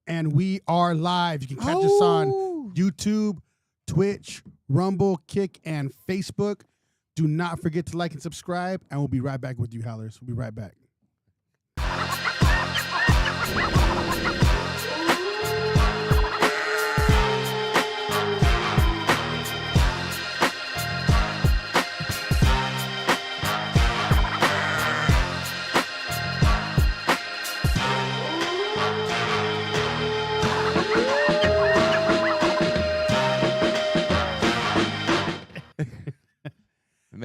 And we are live. You can catch us on YouTube, Twitch, Rumble, Kick, and Facebook. Do not forget to like and subscribe, and we'll be right back with you, Howlers. We'll be right back.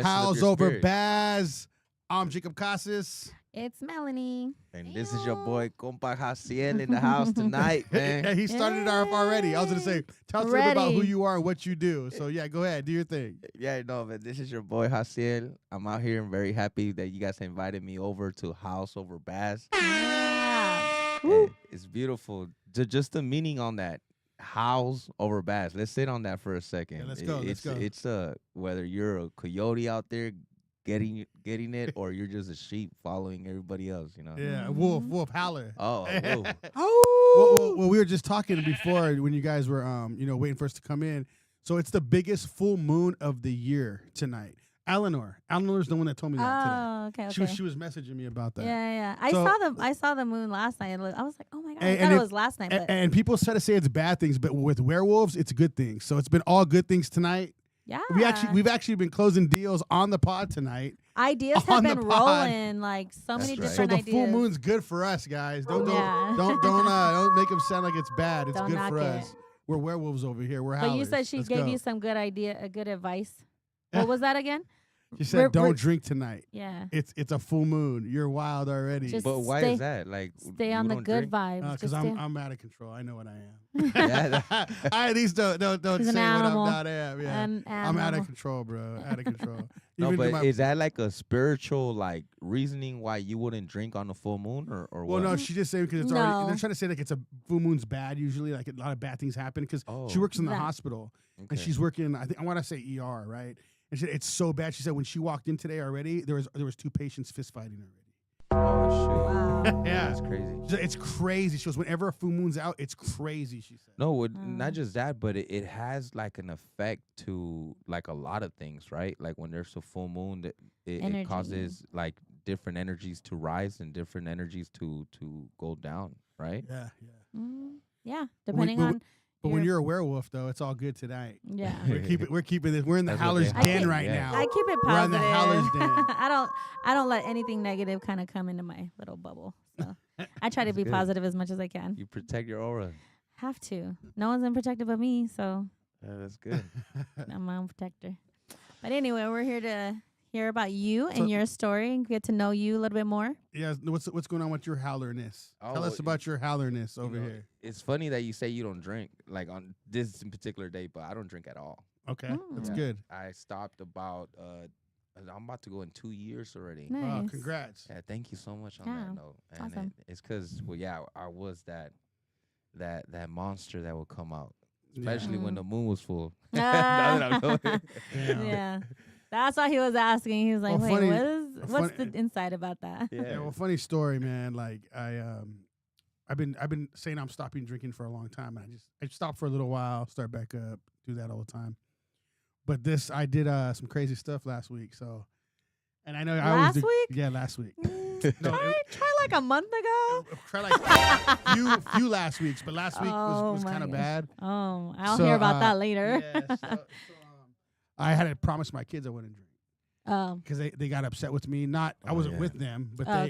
Howls over Baaz. I'm Jacob Casas. It's Melanie. And this is your boy Compa Jaziel in the house tonight, man. Yeah, he started it off already. I was going to say, tell us a little bit about who you are and what you do. So, yeah, go ahead. Do your thing. Yeah, no, man. This is your boy Jaziel. I'm out here and very happy that you guys invited me over to Howls over Baaz. It's beautiful. Just the meaning on that. Howls over Baaz. Let's sit on that for a second. Yeah, let's go. It's whether you're a coyote out there getting it, or you're just a sheep following everybody else, you know. Yeah, wolf, howler. Oh, wolf. Well, we were just talking before when you guys were waiting for us to come in. So it's the biggest full moon of the year tonight. Eleanor's the one that told me that today. Okay. She was messaging me about that. Yeah. I saw the moon last night. I was like, oh my god, I thought it was last night. And people try to say it's bad things, but with werewolves, it's good things. So it's been all good things tonight. Yeah. We've actually been closing deals on the pod tonight. Ideas have been rolling, like so many different ideas. So the full moon's good for us, guys. Don't make them sound like it's bad. It's good for us. We're werewolves over here. We're howlers. But you said she gave you some good advice. What was that again? She said, "Don't drink tonight." Yeah, it's a full moon. You're wild already. But why is that? Like, stay on the good vibes. Because I'm out of control. I know what I am. I at least don't say what I'm not am. Yeah, I'm out of control, bro. Out of control. No, but is that like a spiritual reasoning why you wouldn't drink on the full moon or what? Well, no, she just saying because it's already. They're trying to say like it's a full moon's bad. Usually, like a lot of bad things happen because she works in the hospital and she's working. I want to say ER, right? And she said, it's so bad. She said when she walked in today already, there was 2 patients fist fighting already. Oh shit! Wow. Yeah, that's crazy. It's crazy. She goes, whenever a full moon's out, it's crazy. She said. No, not just that, but it has like an effect to like a lot of things, right? Like when there's a full moon, it causes like different energies to rise and different energies to go down, right? Yeah. Yeah, depending on. But when you're a werewolf, though, it's all good tonight. Yeah, we're keeping this. We're in the Howler's den right now. I keep it positive. We're in the Howler's den. I don't let anything negative kind of come into my little bubble. So I try to be positive as much as I can. You protect your aura. Have to. No one's been protective of me, so that's good. I'm my own protector. But anyway, we're here to hear about you and your story and get to know you a little bit more. Yeah, what's going on with your howlerness? Tell us about your howlerness over here. It's funny that you say you don't drink, like on this particular day, but I don't drink at all. Okay, that's good. I stopped about, I'm about to go in 2 years already. Nice. Oh, congrats. Yeah, thank you so much on that note. And awesome. It's because, I was that monster that would come out, especially when the moon was full. Yeah. That's why he was asking. He was like, what's the inside about that? Yeah, well, funny story, man. Like I've been saying I'm stopping drinking for a long time. And I stopped for a little while, start back up, do that all the time. But I did some crazy stuff last week. So, and I know last week? Yeah, last week. Try like a month ago. Try like few last weeks, but last week was kind of bad. Oh, I'll hear about that later. Yeah, I had to promise my kids I wouldn't drink. Because they got upset with me. I wasn't with them, but I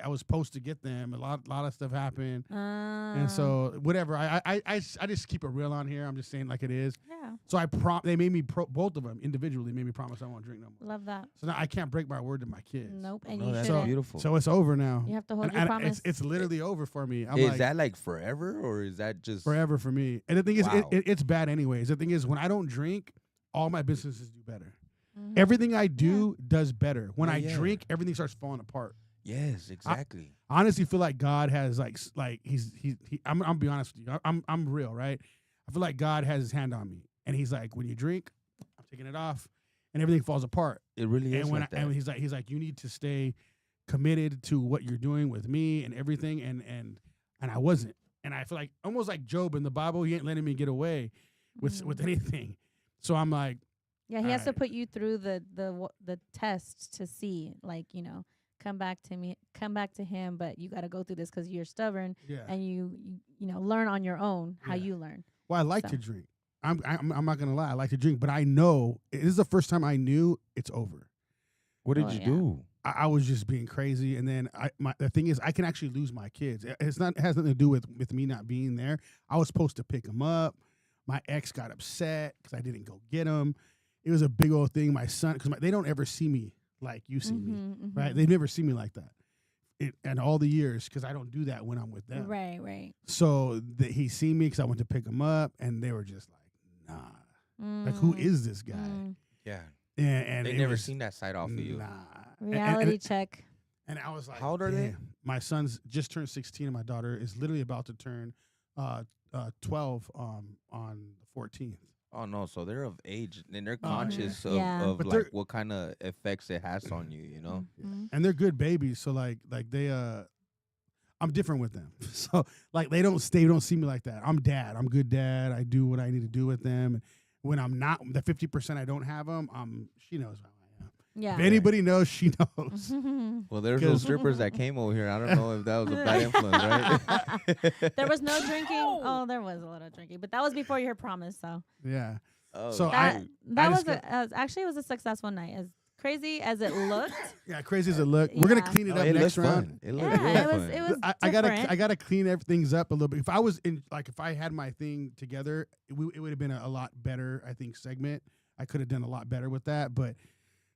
was supposed to get them. A lot of stuff happened, and so whatever. I just keep it real on here. I'm just saying like it is. Yeah. So they made me both of them individually made me promise I won't drink no more. Love that. So now I can't break my word to my kids. Nope, and that's shouldn't. beautiful. So it's over now. You have to hold your promise. It's literally over for me. Is that like forever or is that just forever for me? And the thing is, it's bad anyways. The thing is, when I don't drink, all my businesses do better. Mm-hmm. Everything I do does better. When I drink, everything starts falling apart. Yes, exactly. I honestly feel like God has like I'm gonna be honest with you. I'm real, right? I feel like God has his hand on me, and he's like, when you drink, I'm taking it off, and everything falls apart. It really is. And he's like, you need to stay committed to what you're doing with me and everything, and I wasn't. and I feel like almost like Job in the Bible. He ain't letting me get away with anything. So I'm like, yeah, he has to put you through the test to see, like, come back to him, but you got to go through this because you're stubborn, and you learn on your own how you learn. Well, I like to drink. I'm not gonna lie, I like to drink, but I know this is the first time I knew it's over. What did you do? I was just being crazy, and then the thing is, I can actually lose my kids. It has nothing to do with me not being there. I was supposed to pick them up. My ex got upset because I didn't go get them. It was a big old thing. My son, because they don't ever see me like you see me, right? They never see me like that. And all the years, because I don't do that when I'm with them. Right. So he seen me because I went to pick him up, and they were just like, nah. Like, who is this guy? Yeah. And they never seen that side off of you. Nah. Reality check. And I was like, how old are they? My son's just turned 16, and my daughter is literally about to turn 12 on the 14th. Oh no! So they're of age, and they're conscious of like what kind of effects it has on you, you know. And they're good babies, so like they I'm different with them. So like they don't see me like that. I'm dad. I'm good dad. I do what I need to do with them. And when I'm not, the 50% I don't have them, she knows how I am. Yeah. If anybody knows, she knows. Well, there's those strippers that came over here. I don't know if that was a bad influence, right? There was no drinking. Oh, there was a little drinking, but that was before your promise. So yeah. Oh, so that was actually it was a successful night. As crazy as it looked. Yeah, crazy as it looked. We're gonna clean it up next round. It was I gotta clean everything up a little bit. If I was if I had my thing together, it would have been a lot better. I think segment. I could have done a lot better with that, but.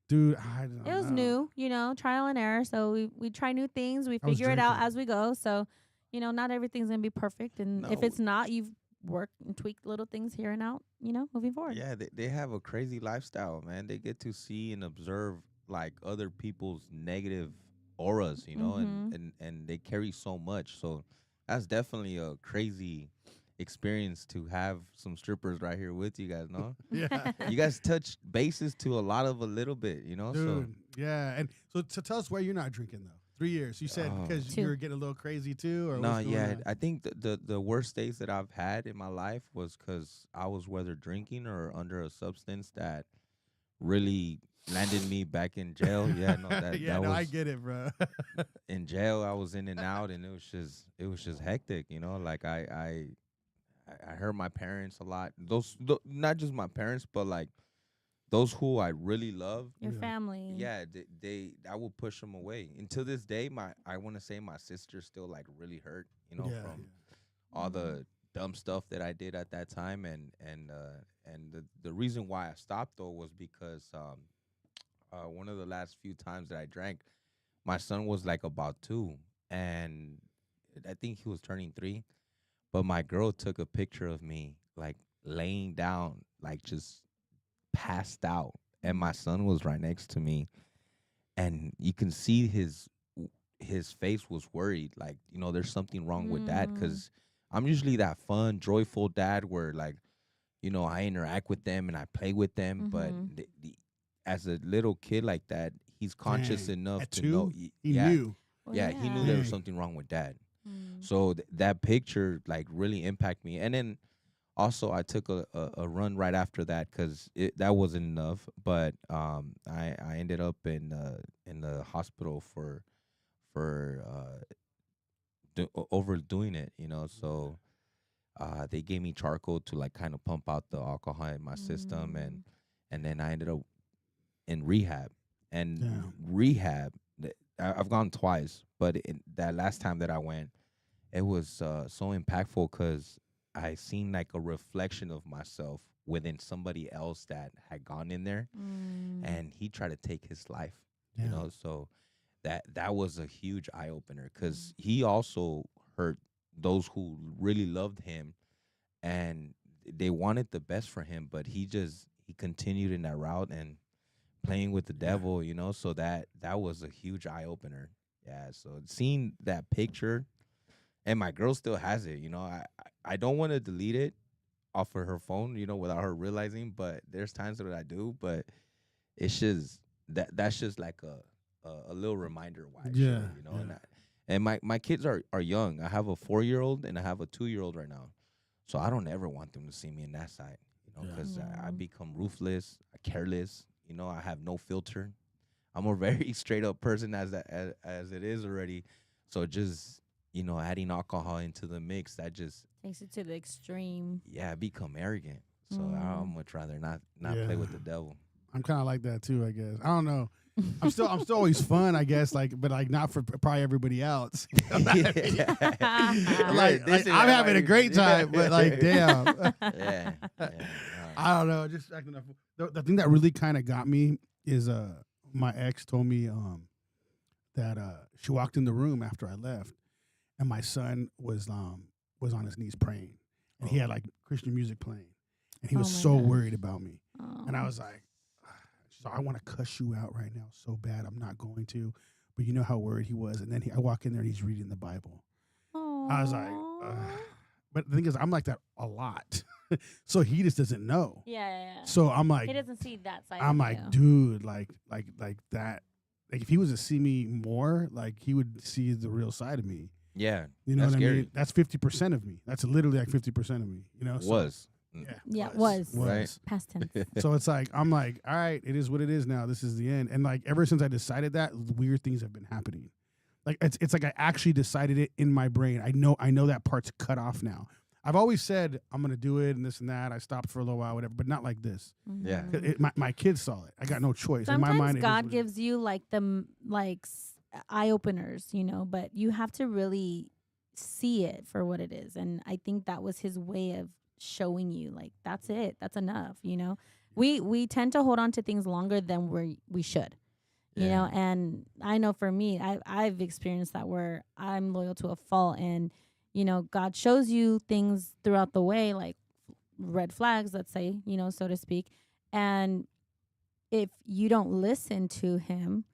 Dude, I don't know. It was new, trial and error. So we try new things. We figure it out as we go. So, not everything's going to be perfect. And if it's not, you've worked and tweaked little things here and out, moving forward. Yeah, they have a crazy lifestyle, man. They get to see and observe, like, other people's negative auras, and they carry so much. So that's definitely a crazy experience to have some strippers right here with you guys, no? Yeah. You guys touch bases to a little bit, Dude, so yeah. And so tell us why you're not drinking though. 3 years. You said because you're getting a little crazy too, or no? Yeah, I think the worst days that I've had in my life was because I was whether drinking or under a substance that really landed me back in jail. Yeah, no, I get it, bro. In jail, I was in and out, and it was just hectic, Like I hurt my parents a lot. Not just my parents, but like those who I really love. Your family. Yeah, I will push them away. And to this day, I want to say my sister's still like really hurt, from all the dumb stuff that I did at that time. And the reason why I stopped though was because one of the last few times that I drank, my son was like about 2, and I think he was turning 3. But my girl took a picture of me, like, laying down, like, just passed out. And my son was right next to me. And you can see his face was worried. Like, there's something wrong with dad. Because I'm usually that fun, joyful dad where, like, I interact with them and I play with them. But as a little kid like that, he's conscious enough to know. He knew. Yeah, he knew there was something wrong with dad. So that picture like really impacted me. And then also I took a run right after that because that wasn't enough. But I ended up in the hospital for overdoing it, So they gave me charcoal to like kind of pump out the alcohol in my system, and then I ended up in rehab. And rehab, I've gone twice, but that last time that I went, it was so impactful because I seen like a reflection of myself within somebody else that had gone in there, and he tried to take his life, So that was a huge eye opener because he also hurt those who really loved him, and they wanted the best for him, but he continued in that route and playing with the devil, So that was a huge eye opener. Yeah, so seeing that picture. And my girl still has it, I don't want to delete it off of her phone, without her realizing. But there's times that I do. But it's just that's just like a little reminder why. Yeah. And my kids are young. I have a 4-year-old and I have a 2-year-old right now. So I don't ever want them to see me in that side, because I become ruthless, careless. I have no filter. I'm a very straight up person as it is already. So just adding alcohol into the mix, that just takes it to the extreme. Yeah, I become arrogant. So I'd much rather not play with the devil. I'm kind of like that too, I guess. I don't know. I'm still always fun, I guess, but not for probably everybody else. I'm having a great time, but damn. Yeah. I don't know. Just acting up. The thing that really kind of got me is my ex told me that she walked in the room after I left, and my son was on his knees praying, and he had Christian music playing, and he was so worried about me, and I was like. So I want to cuss you out right now so bad. I'm not going to. But you know how worried he was. And then I walk in there and he's reading the Bible. Aww. I was like, but the thing is, I'm like that a lot. So he just doesn't know. Yeah. So I'm like. He doesn't see that side I'm of like, you. dude, like that. Like if he was to see me more, he would see the real side of me. Yeah. You know what scary. I mean? That's 50% of me. That's literally 50% of me. Was. Yeah, was. Right. Past tense. So it's I'm like, all right, it is what it is now. This is the end. And ever since I decided that, weird things have been happening. It's like I actually decided it in my brain. I know that part's cut off now. I've always said I'm gonna do it and this and that. I stopped for a little while, whatever, but not like this. Mm-hmm. Yeah, my kids saw it. I got no choice. Sometimes in my mind, God gives you the eye openers, but you have to really see it for what it is. And I think that was His way of showing you that's it, that's enough. We tend to hold on to things longer than we should, and I know for me, I've experienced that where I'm loyal to a fault, and God shows you things throughout the way, like red flags, let's say, so to speak, and if you don't listen to Him,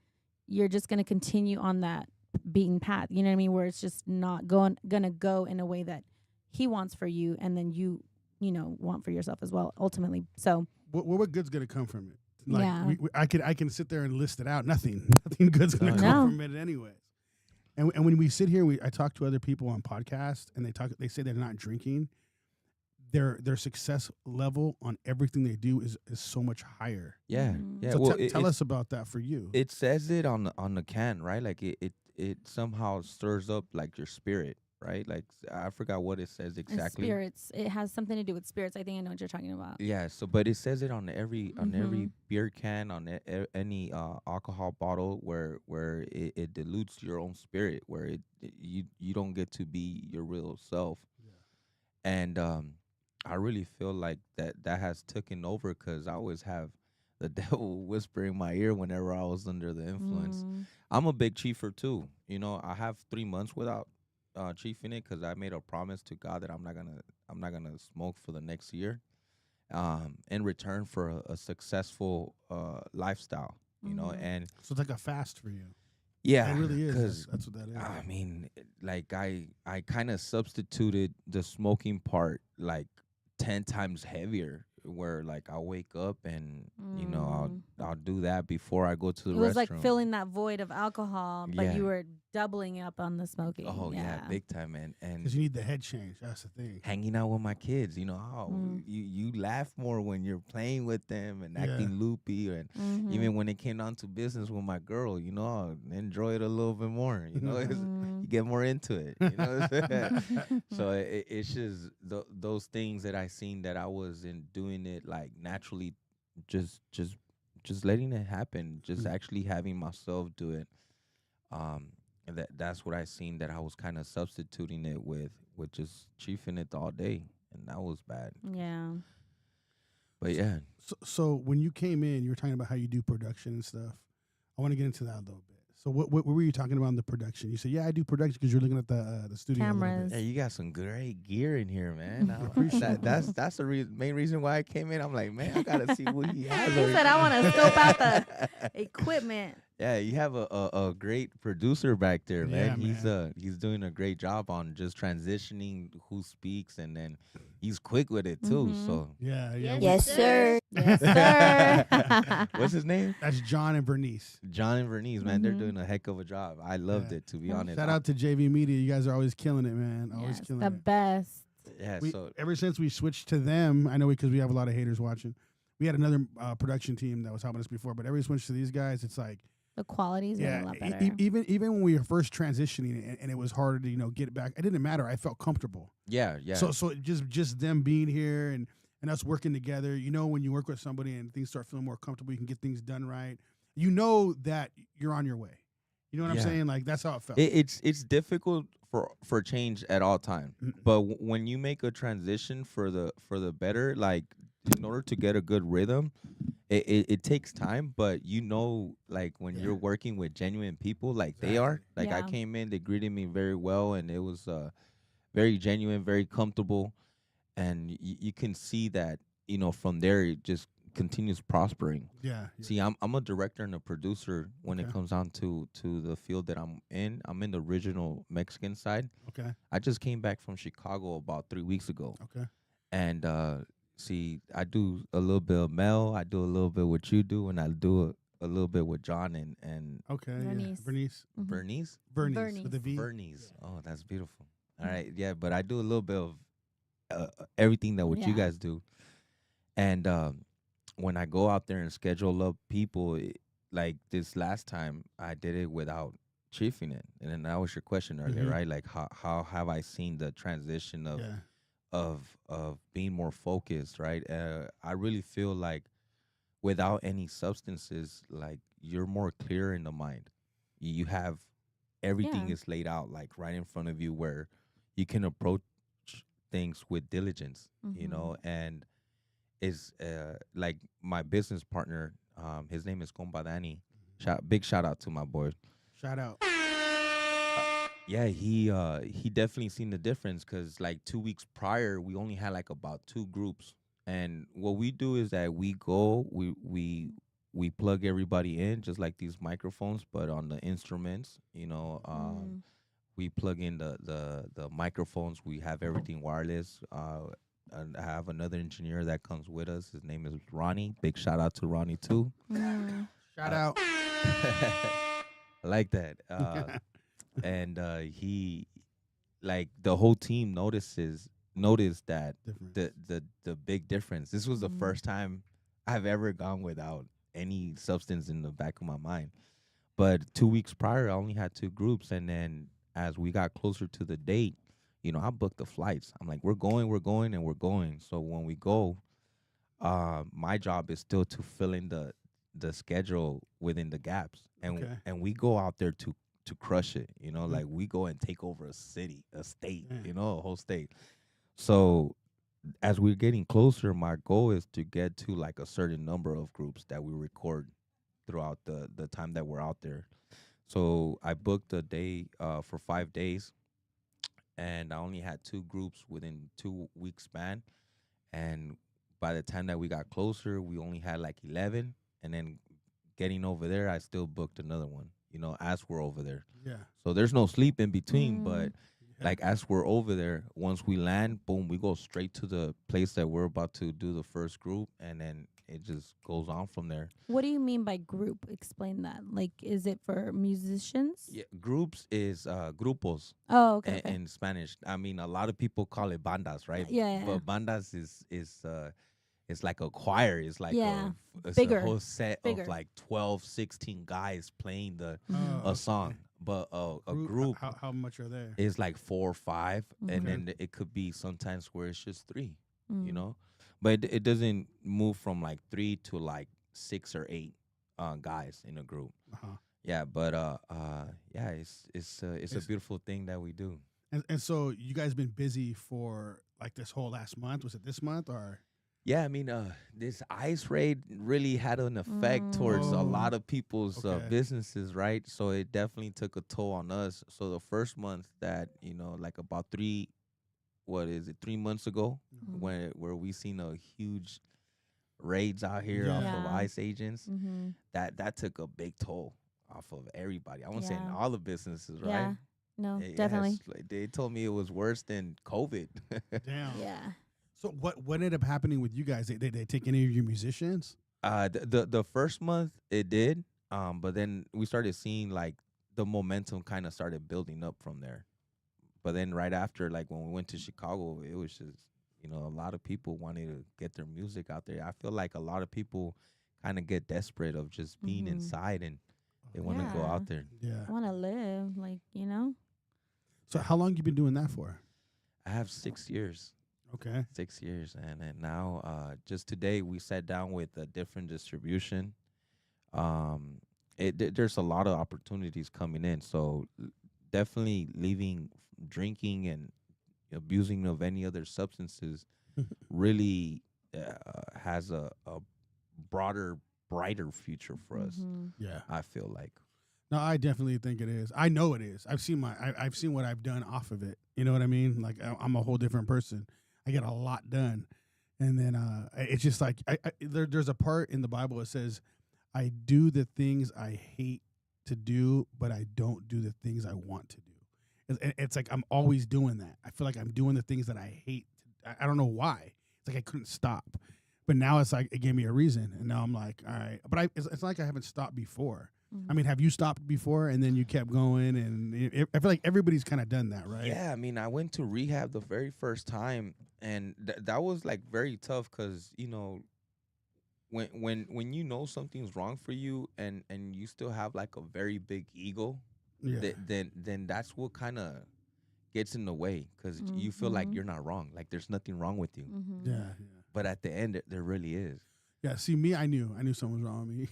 you're just going to continue on that beaten path, you know what I mean, where it's just not gonna go in a way that He wants for you, and then you want for yourself as well, ultimately. So what good's gonna come from it? I can sit there and list it out. Nothing good's gonna come from it anyways. And when we sit here, I talk to other people on podcasts, and they say they're not drinking. Their success level on everything they do is so much higher. Yeah, yeah. So tell us about that for you. It says it on the can, right? It somehow stirs up your spirit. Right, I forgot what it says exactly. Spirits. It has something to do with spirits. I think I know what you're talking about. Yeah. So, but it says it on every beer can, on any alcohol bottle, where it dilutes your own spirit, where you don't get to be your real self. Yeah. And I really feel like that has taken over, because I always have the devil whisper in my ear whenever I was under the influence. I'm a big chiefer too. I have 3 months without chiefing it, because I made a promise to God that I'm not gonna smoke for the next year, in return for a successful lifestyle, and so it's like a fast for you. Yeah, it really is. That's what that is. I mean, I kind of substituted the smoking part 10 times heavier, where I'll wake up and I'll do that before I go to the restroom. It was like filling that void of alcohol, but you were doubling up on the smoking. Oh yeah, big time, man. And because you need the head change. That's the thing. Hanging out with my kids, you laugh more when you're playing with them and acting loopy, and even when it came down to business with my girl, I'll enjoy it a little bit more. You get more into it. So it's just those things that I seen that I wasn't doing it naturally, just letting it happen, just actually having myself do it. That's what I seen, that I was kind of substituting it with just chiefing it all day, and that was bad. Yeah. But yeah. So when you came in, you were talking about how you do production and stuff. I want to get into that a little bit. So what were you talking about in the production? You said, yeah, I do production, because you're looking at the studio. Cameras. Hey, you got some great gear in here, man. I appreciate that. That's the main reason why I came in. I'm like, man, I gotta see what he has. He said, I want to scope out the equipment. Yeah, you have a great producer back there, man. He's doing a great job on just transitioning who speaks, and then He's quick with it too. So yeah. Yes, sir. Yes, sir. what's his name? That's John and Bernice. John and Vernice, man. They're doing a heck of a job. I loved it, to be honest. Shout out to JV Media. You guys are always killing it, man. Always killing the it. best. Yeah. So ever since we switched to them, I know because we have a lot of haters watching. We had another production team that was helping us before, but ever we switched to these guys, it's like the quality's getting a lot better. Even when we were first transitioning and it was harder to get it back, it didn't matter. I felt comfortable. Yeah. So just them being here and us working together. When you work with somebody and things start feeling more comfortable, you can get things done right. You know that you're on your way. You know what I'm saying? Like that's how it felt. It's difficult for change at all time, but when you make a transition for the better, like in order to get a good rhythm, it takes time. But like when you're working with genuine people, like they are, like I came in, they greeted me very well, and it was very genuine, very comfortable, and you can see that from there it just continues prospering. Yeah. See, I'm a director and a producer when it comes down to the field that I'm in. I'm in the original Mexican side. Okay. I just came back from Chicago about 3 weeks ago. Okay. And see, I do a little bit of Mel, I do a little bit what you do, and I do a little bit with John and okay. Bernice. Bernice. Bernice? Bernice with a V. Bernice. Oh, that's beautiful. All right. Yeah, but I do a little bit of everything that what you guys do. And when I go out there and schedule up people, like this last time, I did it without chiefing it. And then that was your question earlier, right? Like how have I seen the transition of being more focused, right? I really feel like without any substances, like you're more clear in the mind. You have everything is laid out like right in front of you where you can approach things with diligence, and is like my business partner, his name is Compa Danny. Big shout out to my boy. Shout out. Yeah, he definitely seen the difference because like 2 weeks prior we only had like about 2 groups, and what we do is that we go we plug everybody in just like these microphones, but on the instruments, we plug in the microphones. We have everything wireless. And I have another engineer that comes with us. His name is Ronnie. Big shout out to Ronnie too. Shout out. I like that. And he, like the whole team noticed that the big difference. This was the first time I've ever gone without any substance in the back of my mind. But 2 weeks prior, I only had 2 groups, and then as we got closer to the date, I booked the flights. I'm like, we're going, and we're going. So when we go, my job is still to fill in the schedule within the gaps, and we go out there to crush it. Like we go and take over a city, a state, a whole state. So as we're getting closer, my goal is to get to like a certain number of groups that we record throughout the time that we're out there. So I booked a day for 5 days. And I only had 2 groups within 2 weeks span. And by the time that we got closer, we only had like 11. And then getting over there, I still booked another one, as we're over there. Yeah. So there's no sleep in between. But like as we're over there, once we land, boom, we go straight to the place that we're about to do the first group. And then it just goes on from there. What do you mean by group? Explain that. Like, is it for musicians? Yeah, groups is grupos. Oh, okay. In Spanish. I mean, a lot of people call it bandas, right? Yeah. But bandas is it's like a choir. It's like it's bigger, a whole set of like 12, 16 guys playing a song. But a group, how much are there? Is like 4 or 5, and then it could be sometimes where it's just 3. But it doesn't move from like 3 to like 6 or 8 guys in a group. Yeah, but it's a beautiful thing that we do. And so you guys been busy for like this whole last month? Was it this month or? Yeah, I mean, this ICE raid really had an effect towards a lot of people's businesses, right? So it definitely took a toll on us. So the first month that, like about 3 months ago, where we seen a huge raids out here off of ICE agents, that took a big toll off of everybody. I won't say in all the businesses, right? Yeah, no, definitely. They told me it was worse than COVID. Damn. Yeah. So what ended up happening with you guys? They take any of your musicians? The first month it did, but then we started seeing like the momentum kind of started building up from there. But then right after, like when we went to Chicago, it was just, a lot of people wanted to get their music out there. I feel like a lot of people kind of get desperate of just being inside and they want to go out there. Yeah. I want to live, So how long you been doing that for? I have 6 years. Okay. 6 years. And then now, just today, we sat down with a different distribution. There's a lot of opportunities coming in. So definitely leaving drinking and abusing of any other substances really has a broader, brighter future for us. Yeah. I feel like. No, I definitely think it is. I know it is. I've seen I've seen what I've done off of it. You know what I mean? Like I'm a whole different person. I get a lot done, and then it's just like there's a part in the Bible that says, "I do the things I hate to do, but I don't do the things I want to do." It's like I'm always doing that. I feel like I'm doing the things that I hate. I don't know why. It's like I couldn't stop, but now it's like it gave me a reason, and now I'm like, all right. But it's like I haven't stopped before. I mean, have you stopped before and then you kept going? And I feel like everybody's kind of done that, right? Yeah, I mean, I went to rehab the very first time, and that was like very tough because when you know something's wrong for you and you still have like a very big ego, then that's what kind of gets in the way because you feel like you're not wrong, like there's nothing wrong with you. Yeah. But at the end, there really is. Yeah, see, me, I knew something was wrong with me.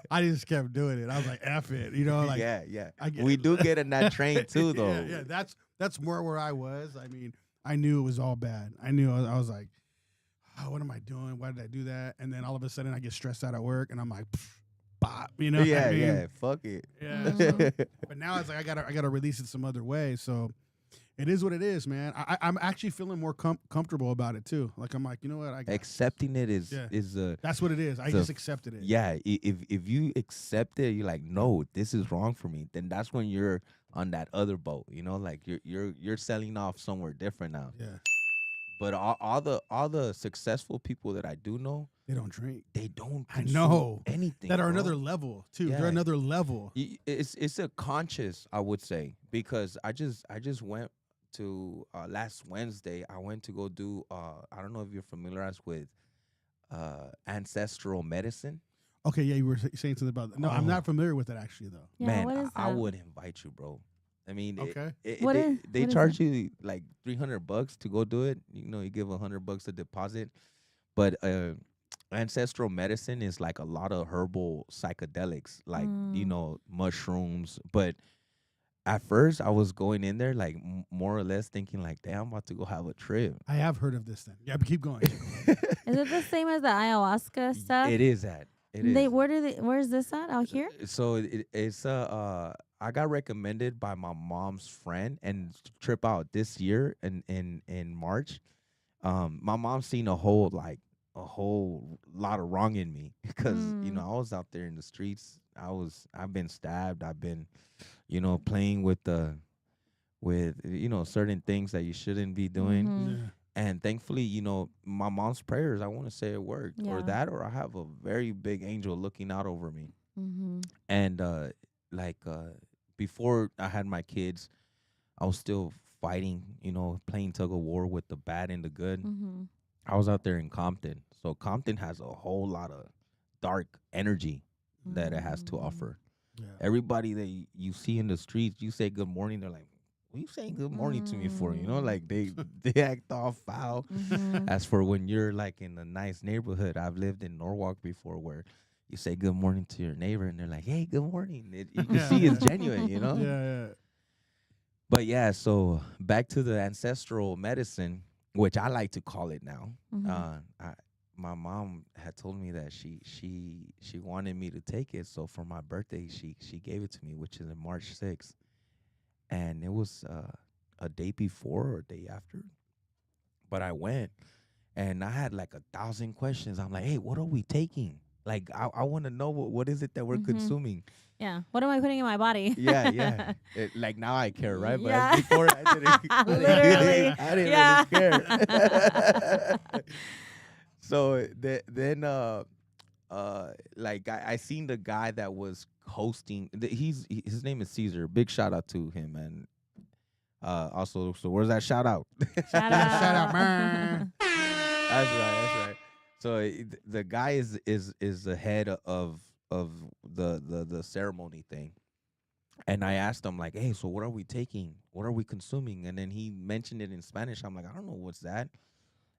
I just kept doing it. I was like, F it, like. Yeah. We do get in that train too, though. Yeah, that's more where I was. I mean, I knew it was all bad. I knew I was like, oh, what am I doing? Why did I do that? And then all of a sudden, I get stressed out at work, and I'm like, bop, Yeah, what I mean? yeah, fuck it. Yeah. But now it's like I gotta release it some other way. So. It is what it is, man. I'm actually feeling more comfortable about it too. Like I'm like, you know what? Accepting it is that's what it is. I just accepted it. Yeah, if you accept it, you're like, no, this is wrong for me. Then that's when you're on that other boat. Like you're selling off somewhere different now. Yeah. But all the successful people that I do know, they don't drink. They don't. I know anything that are another level too. Yeah. They're another level. It's a conscious, I would say, because I just went to last Wednesday. I went to go do I don't know if you're familiarized with ancestral medicine. Okay, yeah, you were saying something about that. No, I'm not familiar with that actually though. Yeah, man, I would invite you, bro. I mean, okay. They charge you like $300 to go do it. You give $100 a deposit, but ancestral medicine is like a lot of herbal psychedelics, like mushrooms. But at first, I was going in there like more or less thinking like, "Damn, I'm about to go have a trip." I have heard of this thing. Yeah, but keep going. Is it the same as the ayahuasca stuff? It is that. It is. Where is this at? Out here? So it's I got recommended by my mom's friend and trip out this year in March. My mom's seen a whole lot of wrong in me because I was out there in the streets. I've been stabbed. I've been playing with certain things that you shouldn't be doing. Yeah. And thankfully, my mom's prayers, I want to say it worked. Or that, or I have a very big angel looking out over me. And before I had my kids, I was still fighting, playing tug of war with the bad and the good. I was out there in Compton. So Compton has a whole lot of dark energy that it has to offer. Yeah. Everybody that you see in the streets, you say good morning, they're like, what are you saying good morning to me for? Like they act all foul. As for when you're like in a nice neighborhood, I've lived in Norwalk before where you say good morning to your neighbor and they're like, hey, good morning. You can see it's genuine, Yeah. But yeah, so back to the ancestral medicine, which I like to call it now. My mom had told me that she wanted me to take it. So for my birthday, she gave it to me, which is on March 6th. And it was a day before or a day after. But I went, and I had like 1,000 questions. I'm like, hey, what are we taking? Like I want to know what is it that we're consuming. Yeah. What am I putting in my body? Yeah. Like now I care, right? But Yeah. before I didn't. Literally. I didn't really care. So then like I seen the guy that was hosting. His name is Caesar. Big shout out to him, man. Also, so where's that shout out? Shout out. Shout out, man. That's right. So the guy is the head of the ceremony thing, and I asked him like, hey, so what are we taking? What are we consuming? And then he mentioned it in Spanish. I'm like, I don't know what's that.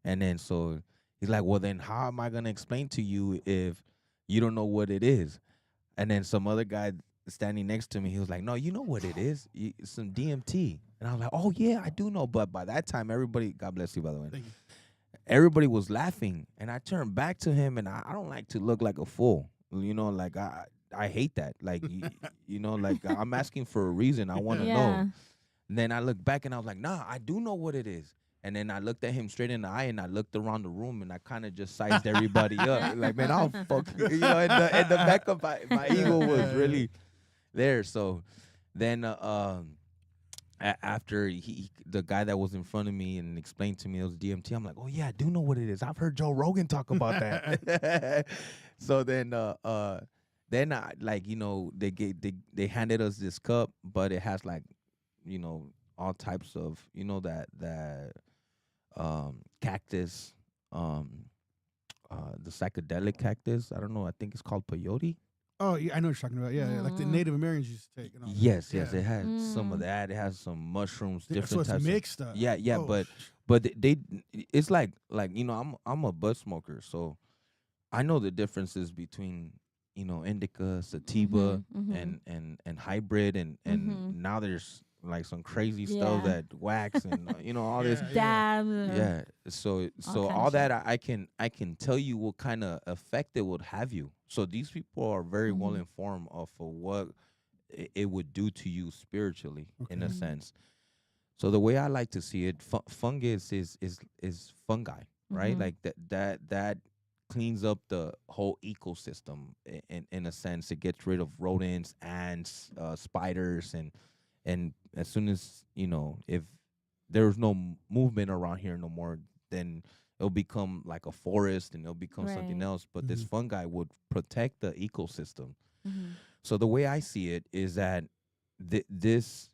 And then so he's like, well, then how am I gonna explain to you if you don't know what it is? And then some other guy standing next to me, he was like, no, you know what it is. It's some DMT. And I was like, oh yeah, I do know. But by that time, everybody, God bless you, by the way. Thank you. Everybody was laughing, and I turned back to him, and I don't like to look like a fool, like I hate that, like like I'm asking for a reason. I want to know. And then I looked back, and I was like, nah, I do know what it is. And then I looked at him straight in the eye, and I looked around the room, and I kind of just sized everybody up, like, man, I'll fuck you, in the back of my ego was really there. So then after the guy that was in front of me and explained to me it was DMT, I'm like, oh yeah, I do know what it is. I've heard Joe Rogan talk about that. So then I, like, they handed us this cup, but it has like, all types of, that cactus, the psychedelic cactus. I don't know. I think it's called peyote. Oh, yeah, I know what you're talking about. Yeah, like the Native Americans used to take. And all Yes, that. It has some of that. It has some mushrooms, different so it's types. Mixed stuff. Yeah, Oh, but it's like I'm a bud smoker, so I know the differences between indica, sativa, and hybrid, and now there's like some crazy stuff that wax and all this dab. Yeah, so all that I can tell you what kind of effect it would have you. So these people are very well informed of what it would do to you spiritually, in a sense. So the way I like to see it, fungus is fungi, right? Like that cleans up the whole ecosystem in a sense. It gets rid of rodents, ants, spiders, and as soon as if there's no movement around here no more, then it'll become like a forest and it'll become something else. But this fungi would protect the ecosystem. So the way I see it is that this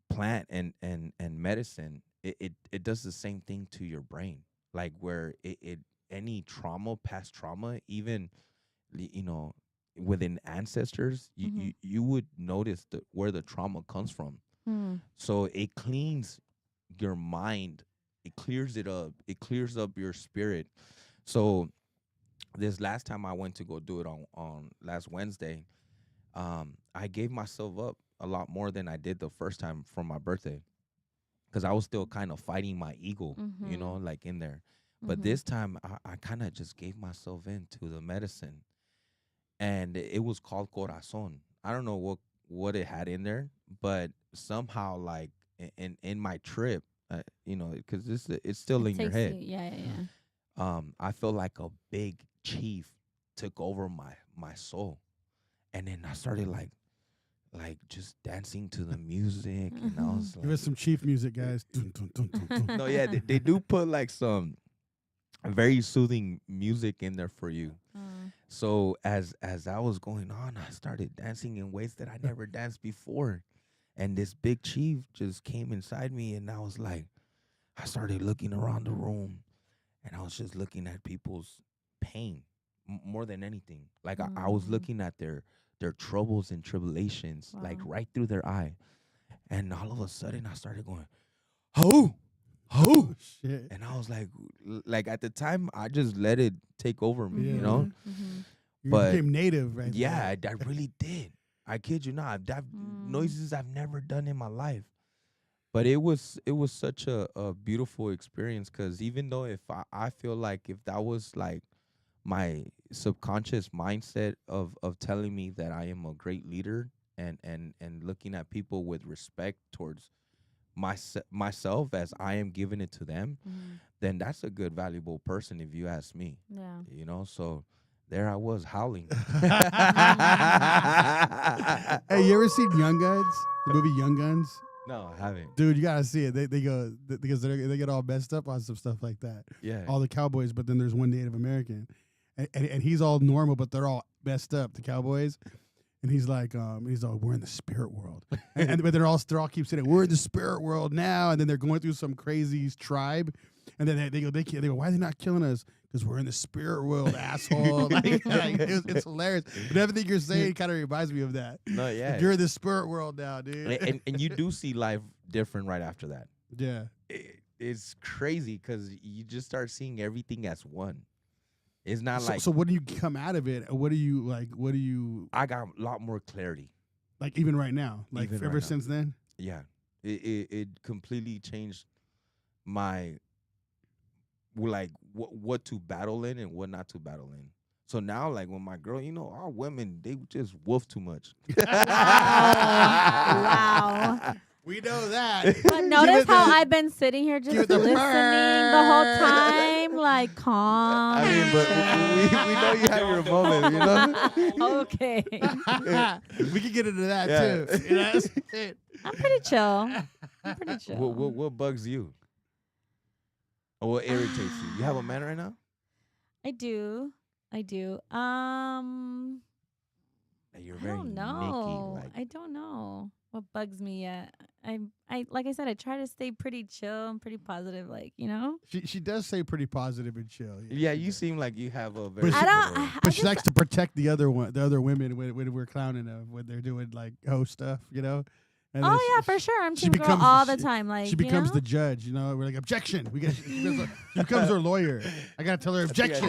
plant and medicine, it does the same thing to your brain, like where it any past trauma, even within ancestors, you would notice where the trauma comes from. So it cleans your mind, it clears it up, it clears up your spirit. So this last time I went to go do it on last Wednesday, I gave myself up a lot more than I did the first time for my birthday, because I was still kind of fighting my ego, like in there. But this time I kind of just gave myself into the medicine, and it was called Corazon. I don't know what it had in there, but somehow, like in my trip, because it's still in your head. I feel like a big chief took over my soul, and then I started like just dancing to the music, and I was like, give us some chief music, guys. No, yeah, they do put like some very soothing music in there for you. So as I was going on, I started dancing in ways that I never danced before. And this big chief just came inside me, and I was like, I started looking around the room, and I was just looking at people's pain more than anything. Like I was looking at their troubles and tribulations, like right through their eye. And all of a sudden I started going, oh shit. And I was like at the time I just let it take over me, You but became native, right? Yeah, I really did. I kid you not. That noises I've never done in my life. But it was such a beautiful experience, because even though if I feel like if that was like my subconscious mindset of telling me that I am a great leader and looking at people with respect towards myself as I am giving it to them, then that's a good, valuable person, if you ask me. Yeah. So there I was howling. Hey, you ever seen Young Guns? The movie Young Guns? No, I haven't. Dude, you gotta see it. They go because they get all messed up on some stuff like that. Yeah. All the cowboys, but then there's one Native American, and he's all normal, but they're all messed up. The cowboys, and he's like, we're in the spirit world, but they're all keep saying we're in the spirit world now, and then they're going through some crazy tribe, and then they go, why are they not killing us? Because we're in the spirit world, asshole. It's hilarious. But everything you're saying kind of reminds me of that. No, yeah. You're in the spirit world now, dude. And you do see life different right after that. Yeah. It's crazy because you just start seeing everything as one. It's not like. So what do you come out of it? What do you? I got a lot more clarity. Like even right now, like Even ever right since then. Yeah, it completely changed my like what to battle in and what not to battle in. So now, like when my girl, our women, they just wolf too much. Wow. We know that. But notice how I've been sitting here just listening the whole time, like calm. I mean, but we know you have your moment, Okay. We can get into that too. That's it. I'm pretty chill. What bugs you? Or what irritates you? You have a man right now? I do. You're very I don't know. Nicky, I don't know what bugs me yet. I like I said, I try to stay pretty chill and pretty positive, She does say pretty positive and chill. Yeah, you seem like you have a very. But she likes to protect the other women when we're clowning them when they're doing like host stuff, And oh yeah, for sure. I'm team girl all the time. Like she becomes the judge. We're like objection. She becomes her lawyer. I gotta tell her objection.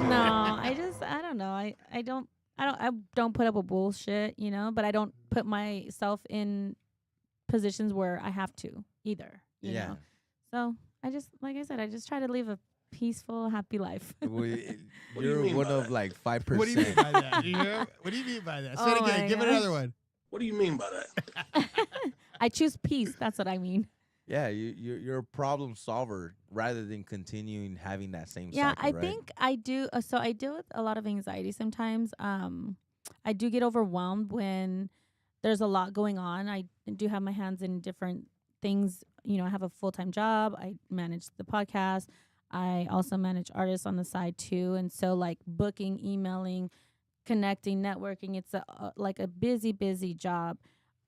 No, I don't know. I don't put up with bullshit. But I don't put myself in positions where I have to either. You know? So I just, like I said, I just try to live a peaceful, happy life. You're one of like 5%. What do you mean by that? What do you mean by that? Say it again. Give it another one. What do you mean by that? I choose peace. That's what I mean. Yeah, you're a problem solver rather than continuing having that same cycle, right? think I do. So I deal with a lot of anxiety sometimes. I do get overwhelmed when there's a lot going on. I do have my hands in different things. I have a full-time job. I manage the podcast. I also manage artists on the side too. And so like booking, emailing, connecting, networking, it's like a busy job.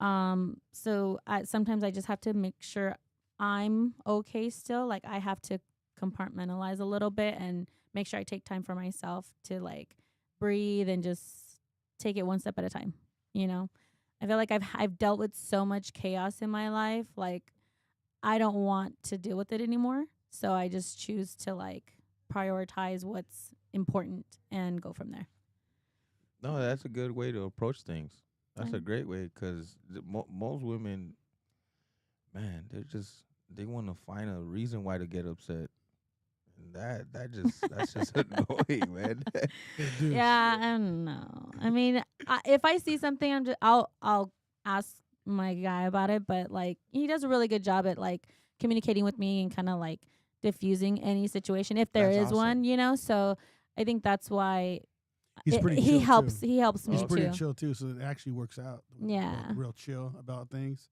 So sometimes I just have to make sure I'm okay still. Like I have to compartmentalize a little bit and make sure I take time for myself to like breathe and just take it one step at a time. I feel like I've dealt with so much chaos in my life. Like I don't want to deal with it anymore. So I just choose to like prioritize what's important and go from there. No, that's a good way to approach things. That's a great way because most women, man, they want to find a reason why to get upset. And that's just annoying, man. Yeah, I don't know. I mean, if I see something, I'll ask my guy about it. But like, he does a really good job at like communicating with me and kind of like diffusing any situation if there is awesome. One. So I think that's why. He's pretty chill he helps too. He helps me too. He's pretty too. chill too, so it actually works out. Yeah, real chill about things.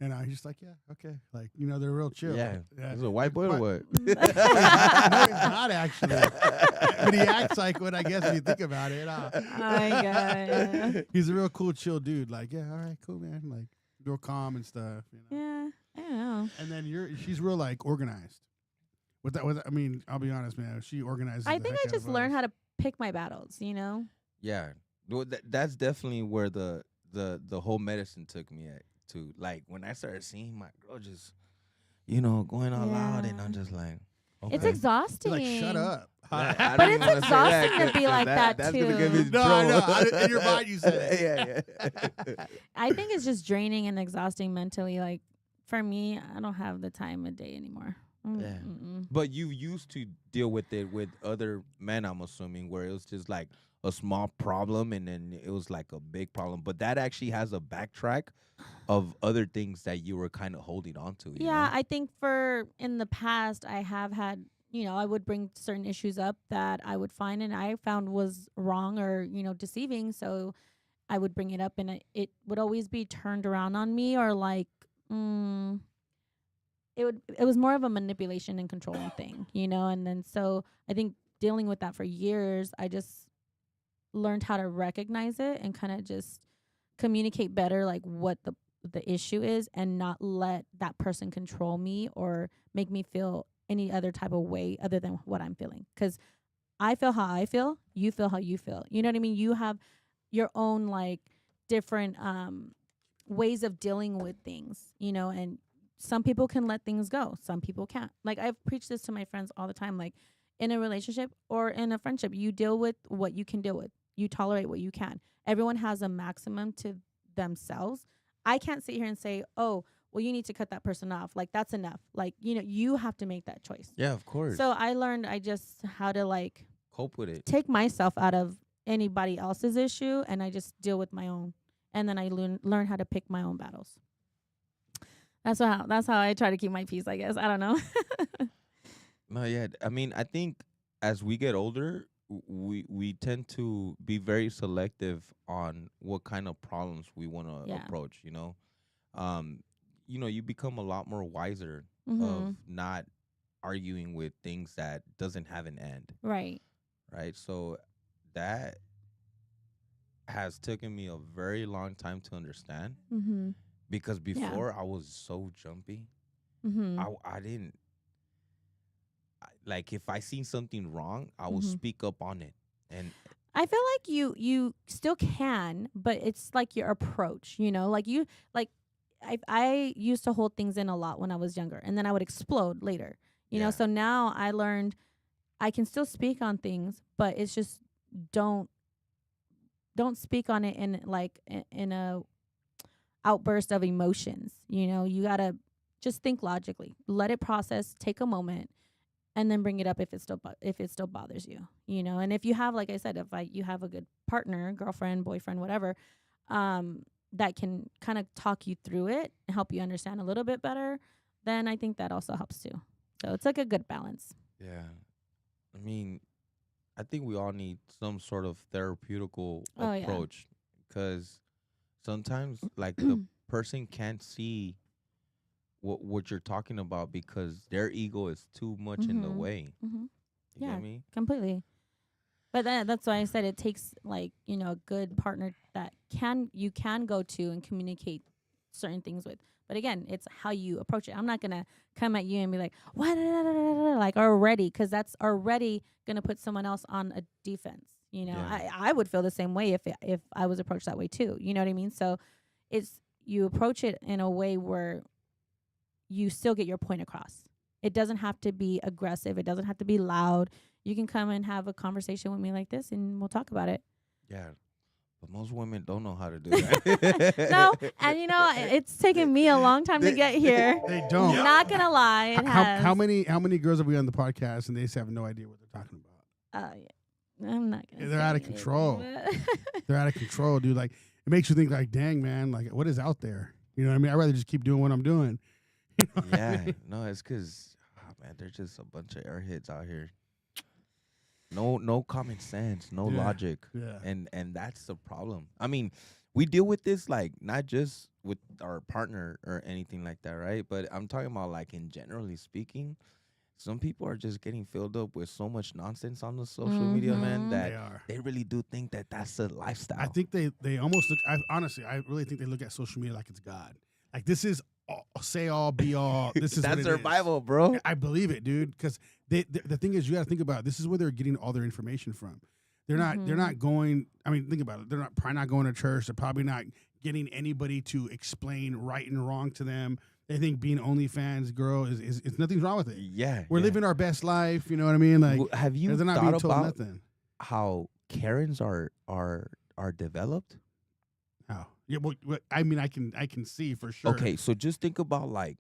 And he's just like, yeah, okay, like they're real chill. Yeah, he's a white boy or what? No, he's not actually. But he acts like one, I guess, when you think about it. Oh my god, he's a real cool, chill dude. Like, yeah, all right, cool, man. Like, real calm and stuff. Yeah, I don't know. And then she's real like organized. I mean, I'll be honest, man. She organizes. I think I just learned how to pick my battles, Yeah, well, that's definitely where the whole medicine took me to. Like when I started seeing my girl just, going all out, and I'm just like, okay. It's exhausting. You're like, shut up. But it's exhausting to be like that that's too. Gonna give me no, in your mind you said it. Yeah. I think it's just draining and exhausting mentally. Like for me, I don't have the time of day anymore. Yeah. But you used to deal with it with other men, I'm assuming, where it was just like a small problem and then it was like a big problem. But that actually has a backtrack of other things that you were kind of holding on to. Yeah, I think in the past, I have had I would bring certain issues up that I would find and I found was wrong or, deceiving. So I would bring it up and it would always be turned around on me or like, it was more of a manipulation and controlling thing, and then so I think dealing with that for years, I just learned how to recognize it and kind of just communicate better like what the issue is and not let that person control me or make me feel any other type of way other than what I'm feeling. Because I feel how I feel, you feel how you feel. You know what I mean? You have your own like different ways of dealing with things, and some people can let things go. Some people can't. Like I've preached this to my friends all the time. Like in a relationship or in a friendship, you deal with what you can deal with. You tolerate what you can. Everyone has a maximum to themselves. I can't sit here and say, oh, well, you need to cut that person off. Like that's enough. Like, you have to make that choice. Yeah, of course. So I learned how to like cope with it. Take myself out of anybody else's issue and I just deal with my own. And then I learn how to pick my own battles. That's how I try to keep my peace, I guess. I don't know. No, yeah. I mean, I think as we get older, we tend to be very selective on what kind of problems we want to approach, you become a lot more wiser of not arguing with things that doesn't have an end. Right. Right. So that has taken me a very long time to understand. Because before I was so jumpy. I didn't like if I seen something wrong, I will speak up on it. And I feel like you still can, but it's like your approach, like I used to hold things in a lot when I was younger and then I would explode later. You know, so now I learned I can still speak on things, but it's just don't speak on it in like in a outburst of emotions. You got to just think logically. Let it process, take a moment, and then bring it up if it still bothers you. And if you have, like I said, you have a good partner, girlfriend, boyfriend, whatever, that can kind of talk you through it and help you understand a little bit better, then I think that also helps too. So it's like a good balance. Yeah. I mean, I think we all need some sort of therapeutical approach because sometimes like the person can't see what you're talking about because their ego is too much in the way. You get me? Completely. But that's why I said it takes like, a good partner that you can go to and communicate certain things with. But again, it's how you approach it. I'm not going to come at you and be like, what? Like already, because that's already going to put someone else on a defense. I would feel the same way if I was approached that way too. You know what I mean? So you approach it in a way where you still get your point across. It doesn't have to be aggressive. It doesn't have to be loud. You can come and have a conversation with me like this and we'll talk about it. Yeah. But most women don't know how to do that. No, and it's taken me a long time to get here. They don't. Not gonna lie, it has. How many girls have we on the podcast and they just have no idea what they're talking about? Yeah. I'm not gonna. They're out of control. They're out of control, dude. Like it makes you think, like, dang, man, like what is out there? You know what I mean? I'd rather just keep doing what I'm doing. You know what I mean? No, it's because, man, there's just a bunch of airheads out here. No common sense, no logic. Yeah. And that's the problem. I mean, we deal with this like not just with our partner or anything like that, right? But I'm talking about like in generally speaking, some people are just getting filled up with so much nonsense on the social media, man, that they really do think that that's a lifestyle. I think they almost look, I really think they look at social media like it's God. Like this is say all, be all. This is that's their Bible, bro. I believe it, dude. Because the thing is, you got to think about it. This is where they're getting all their information from. They're not going. I mean, think about it. They're probably not going to church. They're probably not getting anybody to explain right and wrong to them. They think being OnlyFans girl is nothing's wrong with it. Yeah, we're living our best life. You know what I mean? Like, have you they're not thought being told about nothing. How Karens are developed? How? Yeah, well, I mean, I can see for sure. Okay, so just think about like,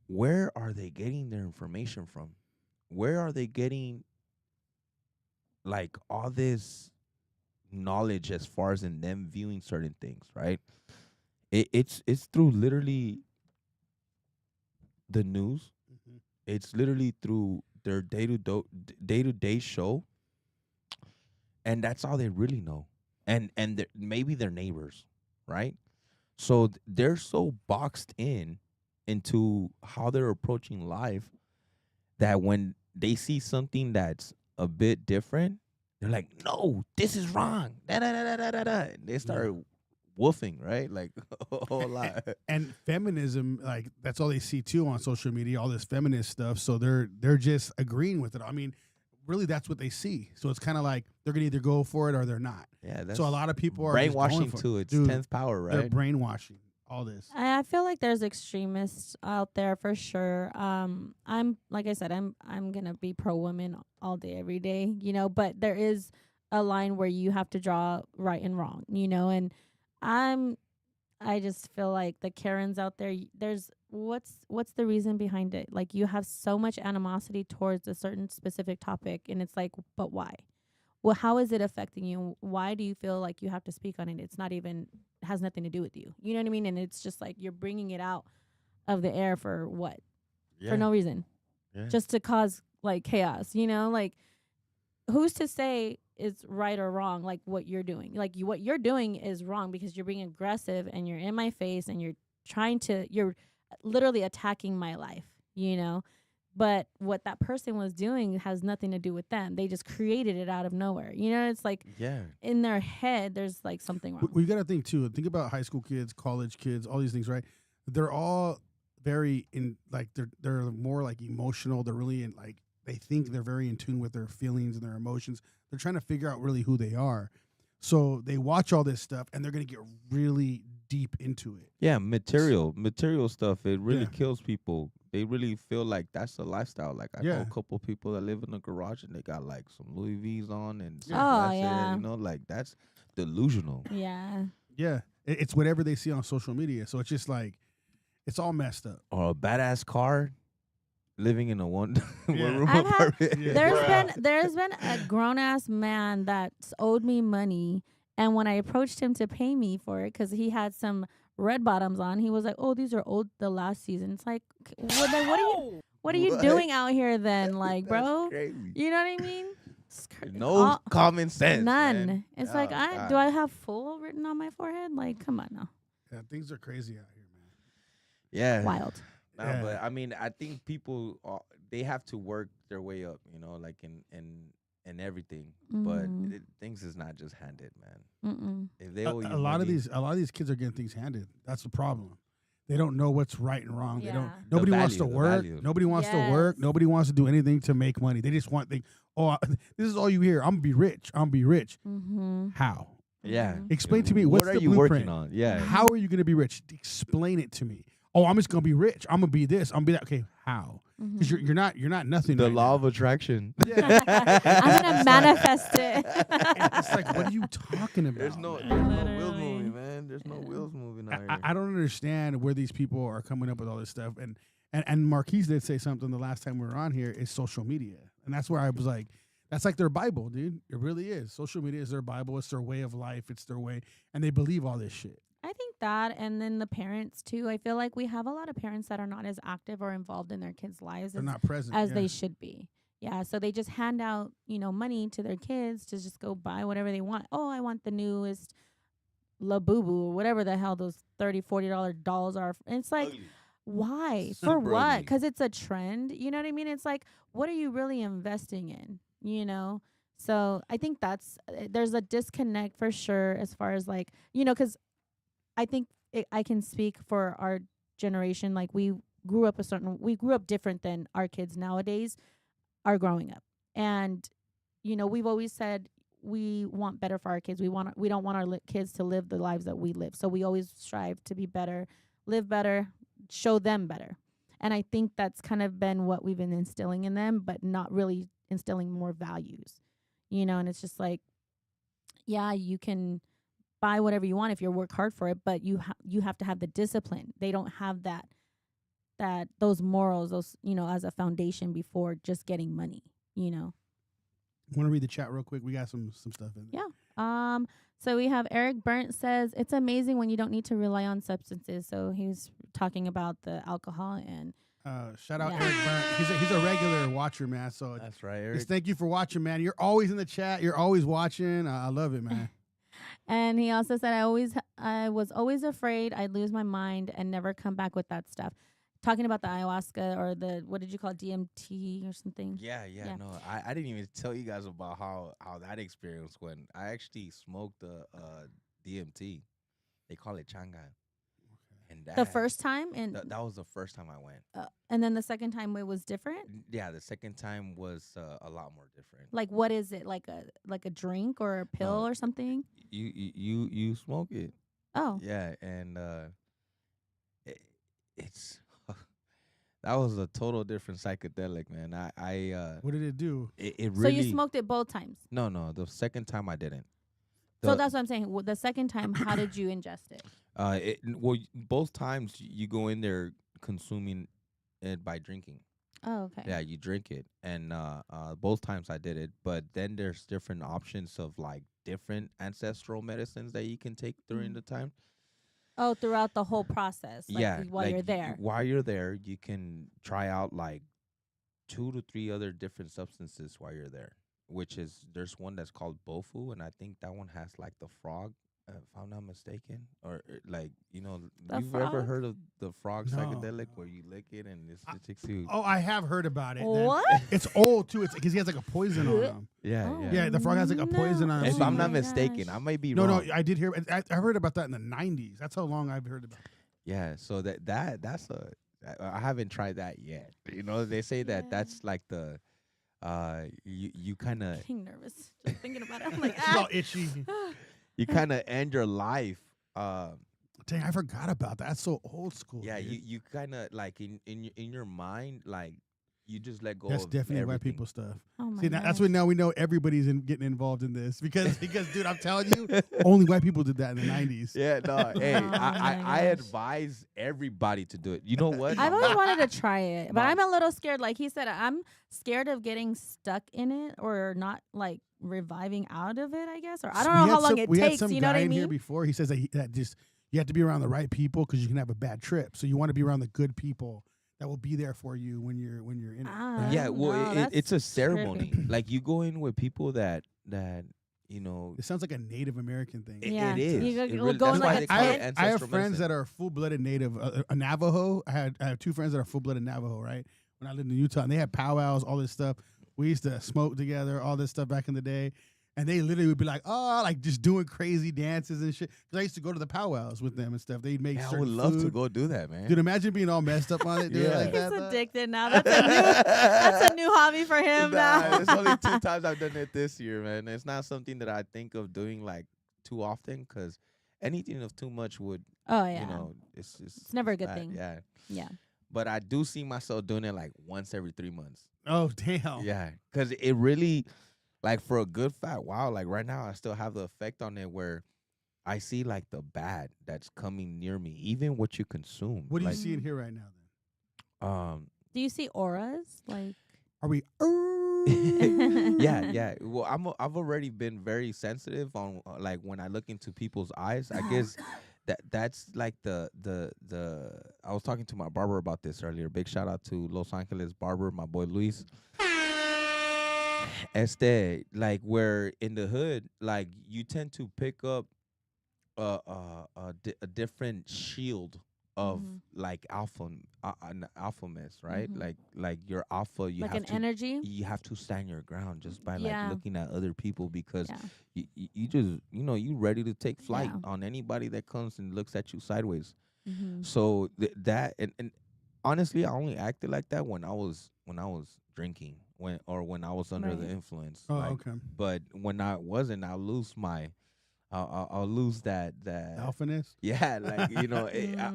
where are they getting their information from? Where are they getting like all this knowledge as far as in them viewing certain things, right? It's through literally the news. It's literally through their day-to-day show, and that's all they really know. And maybe their neighbors, right? So they're so boxed into how they're approaching life that when they see something that's a bit different, they're like, "No, this is wrong." Da, da, da, da, da, da. They start woofing, right? Like a whole lot. And feminism, like that's all they see too on social media, all this feminist stuff. So they're just agreeing with it. I mean, really, that's what they see. So it's kind of like they're gonna either go for it or they're not. Yeah. That's so a lot of people are brainwashing too. It's 10th power, right? They're brainwashing all this. I feel like there's extremists out there for sure. I'm like I said, I'm gonna be pro woman all day, every day, you know. But there is a line where you have to draw right and wrong, you know. And I just feel like the Karens out there, there's what's the reason behind it? Like you have so much animosity towards a certain specific topic, and it's like, but why? Well, how is it affecting you? Why do you feel like you have to speak on it? It's not even, has nothing to do with you. You know what I mean? And it's just like you're bringing it out of the air for what? Yeah. For no reason. Yeah. Just to cause like chaos, you know? Like who's to say it's right or wrong, like what you're doing? Like what you're doing is wrong because you're being aggressive and you're in my face and you're literally attacking my life, you know? But what that person was doing has nothing to do with them. They just created it out of nowhere. You know, it's like in their head, there's like something wrong. We got to think too. Think about high school kids, college kids, all these things, right? They're all very they're more like emotional. They're really in like, they think they're very in tune with their feelings and their emotions. They're trying to figure out really who they are. So they watch all this stuff and they're going to get really deep into it. Yeah, material stuff. It really kills people. They really feel like that's the lifestyle. Like I know a couple people that live in a garage and they got like some Louis V's on and you know, like that's delusional. Yeah. Yeah. It's whatever they see on social media. So it's just like, it's all messed up. Or a badass car. Living in a one room apartment. There's been a grown ass man that's owed me money, and when I approached him to pay me for it, because he had some red bottoms on, he was like, "Oh, these are old, the last season." It's like, what are you doing out here then, like, bro? Crazy. You know what I mean? No common sense. None. Man. It's like do I have "fool" written on my forehead? Like, come on now. Yeah, things are crazy out here, man. Yeah, wild. No, but I mean, I think people they have to work their way up, you know, like in everything. But things is not just handed, man. If they a lot of these kids are getting things handed. That's the problem. They don't know what's right and wrong. Yeah. They don't. Nobody wants to work. Nobody wants to work. Nobody wants to do anything to make money. They just want this is all you hear. I'm gonna be rich. I'm gonna be rich. How? Yeah. Explain to me what's what the are you blueprint? Working on? Yeah. How are you gonna be rich? Explain it to me. Oh, I'm just gonna be rich. I'm gonna be this. I'm gonna be that. Okay, how? Because you're not nothing. The law of attraction. Yeah. I'm gonna manifest it. It's like, what are you talking about? There's no wheels moving, man. There's no wheels moving out here. I don't understand where these people are coming up with all this stuff. And Marquise did say something the last time we were on here is social media, and that's where I was like, that's like their Bible, dude. It really is. Social media is their Bible. It's their way of life. It's their way, and they believe all this shit. I think that, and then the parents too. I feel like we have a lot of parents that are not as active or involved in their kids' lives They're not present as they should be. Yeah, so they just hand out, money to their kids to just go buy whatever they want. Oh, I want the newest Labubu or whatever the hell those $30, $40 dolls are. And it's like, why? For what? Because it's a trend. You know what I mean? It's like, what are you really investing in? So I think there's a disconnect for sure as far as like, because I think I can speak for our generation. Like we grew up different than our kids nowadays are growing up. And, we've always said we want better for our kids. We don't want our kids to live the lives that we live. So we always strive to be better, live better, show them better. And I think that's kind of been what we've been instilling in them, but not really instilling more values, and it's just like, yeah, you can buy whatever you want if you work hard for it, but you have to have the discipline. They don't have those morals, as a foundation before just getting money, Want to read the chat real quick? We got some stuff in there. Yeah. So we have Eric Burnt says, it's amazing when you don't need to rely on substances. So he's talking about the alcohol and Shout out Eric Burnt. He's a regular watcher, man. So that's right, Eric. Thank you for watching, man. You're always in the chat. You're always watching. I love it, man. And he also said, I was always afraid I'd lose my mind and never come back with that stuff. Talking about the ayahuasca or the, what did you call it, DMT or something? Yeah. No, I didn't even tell you guys about how that experience went. I actually smoked the DMT. They call it changa. And the first time? And that was the first time I went. And then the second time it was different? Yeah, the second time was a lot more different. Like, what is it? Like a drink or a pill or something? You smoke it. Oh. Yeah, and it's that was a total different psychedelic, man. I what did it do? It really. So you smoked it both times? No, the second time I didn't. So that's what I'm saying. The second time, how did you ingest it? Both times you go in there consuming it by drinking. Oh, okay. Yeah, you drink it, and both times I did it. But then there's different options of like different ancestral medicines that you can take during the time. Oh, throughout the whole process. Like while you're there. While you're there, you can try out like 2 to 3 other different substances while you're there. Which is, there's one that's called bofu, and I think that one has like the frog, if I'm not mistaken, or like, you've ever heard of the frog psychedelic where you lick it and it takes you? Oh, I have heard about it. What? It's old too. It's because he has like a poison on him. Yeah. The frog has like a poison on him. If I'm not mistaken, I might be wrong. No, I did hear. I heard about that in the '90s. That's how long I've heard about it. Yeah, so that's I haven't tried that yet. They say that that's like the. You kind of getting nervous just thinking about it. I'm like, it's all itchy. You kind of end your life. Dang, I forgot about that. That's so old school. Yeah, you kind of like in your mind, like you just let go. That's of definitely everything. white people stuff. Oh my See, that's when now we know everybody's getting involved in this because dude, I'm telling you, only white people did that in the '90s. Yeah, no, hey, I advise everybody to do it. You know what? I've always wanted to try it, but I'm a little scared. Like he said, I'm scared of getting stuck in it or not like reviving out of it. I guess, or I don't know how long it takes. We had some you know guy what I in mean? here before. He says that just you have to be around the right people because you can have a bad trip. So you want to be around the good people that will be there for you when you're in it. Right? Yeah, well, it's a ceremony. Like you go in with people that It sounds like a Native American thing. Yeah, it is. We'll go in like I have friends that are full-blooded Native, a Navajo. I have 2 friends that are full-blooded Navajo. Right, when I lived in Utah, and they had powwows, all this stuff. We used to smoke together, all this stuff back in the day. And they literally would be like, like just doing crazy dances and shit. Because I used to go to the powwows with them and stuff. They'd make certain I would love food. to go do that, man. Dude, imagine being all messed up on it. Doing like He's that. addicted now. That's a new hobby for him now. It's only 2 times I've done it this year, man. It's not something that I think of doing like too often because anything of too much would, it's never a good thing. Yeah. Yeah. But I do see myself doing it like once every 3 months. Oh, damn. Yeah, because it really... Like for a good fat while, like right now, I still have the effect on it where I see like the bad that's coming near me, even what you consume. What do you see in here right now then? Do you see auras? Like, are we? Yeah. Well, I've already been very sensitive on like when I look into people's eyes. I guess that's like the. I was talking to my barber about this earlier. Big shout out to Los Angeles barber, my boy Luis. Like where in the hood, like you tend to pick up a different shield of like an alpha mess, right? Like your alpha, you like have an to, energy. You have to stand your ground just by like looking at other people because you just you ready to take flight on anybody that comes and looks at you sideways. So that and honestly, I only acted like that when I was drinking. When I was under the influence. Oh, okay. But when I wasn't, I'll lose that alphaness. Yeah, like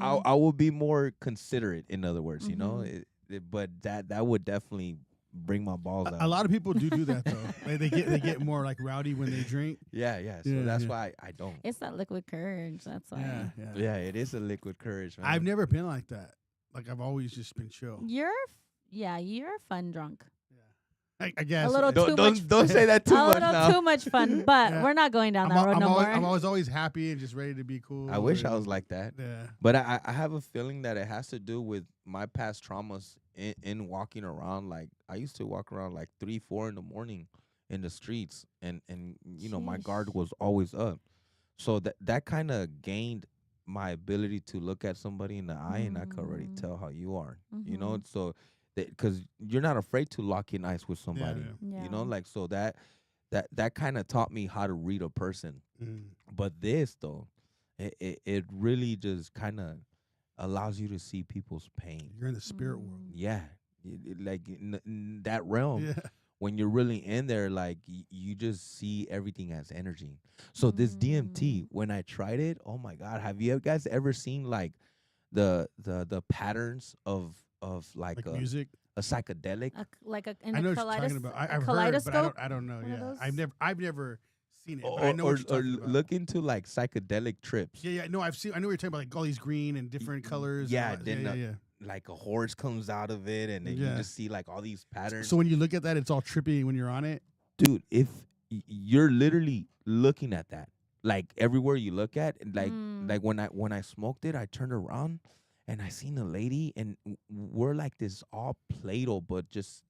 I will be more considerate. In other words, but that would definitely bring my balls out. A lot of people do that though. They get more like rowdy when they drink. Yeah. So that's why I don't. It's that liquid courage. That's why. Yeah. It is a liquid courage, man. I've never been like that. Like I've always just been chill. You're a fun drunk. I guess. A little too much. Don't say that too much now. A little too much fun, but we're not going down that road no more. I'm always happy and just ready to be cool. I wish I was like that. Yeah. But I have a feeling that it has to do with my past traumas in walking around. Like, I used to walk around like 3, 4 in the morning in the streets, and you know, my guard was always up. So that kind of gained my ability to look at somebody in the eye, and I could already tell how you are. You know, so because you're not afraid to lock in eyes with somebody. Yeah. You know, like, so that kind of taught me how to read a person. But this though, it really just kind of allows you to see people's pain. You're in the spirit world. Yeah, like in that realm. Yeah. When you're really in there, like, you just see everything as energy. So this DMT, when I tried it, oh my God, have you guys ever seen like the patterns of like music, a psychedelic, I know what you're talking about. I've heard, but I don't know. Yeah, I've never seen it. But I know what you're talking about. Look into like psychedelic trips. Yeah. No, I've seen. I know what you're talking about, like all these green and different colors. Yeah, then like a horse comes out of it, and then you just see like all these patterns. So when you look at that, it's all trippy when you're on it, dude. If you're literally looking at that, like everywhere you look at, like when I smoked it, I turned around and I seen a lady, and we're like this all Play-Doh, but just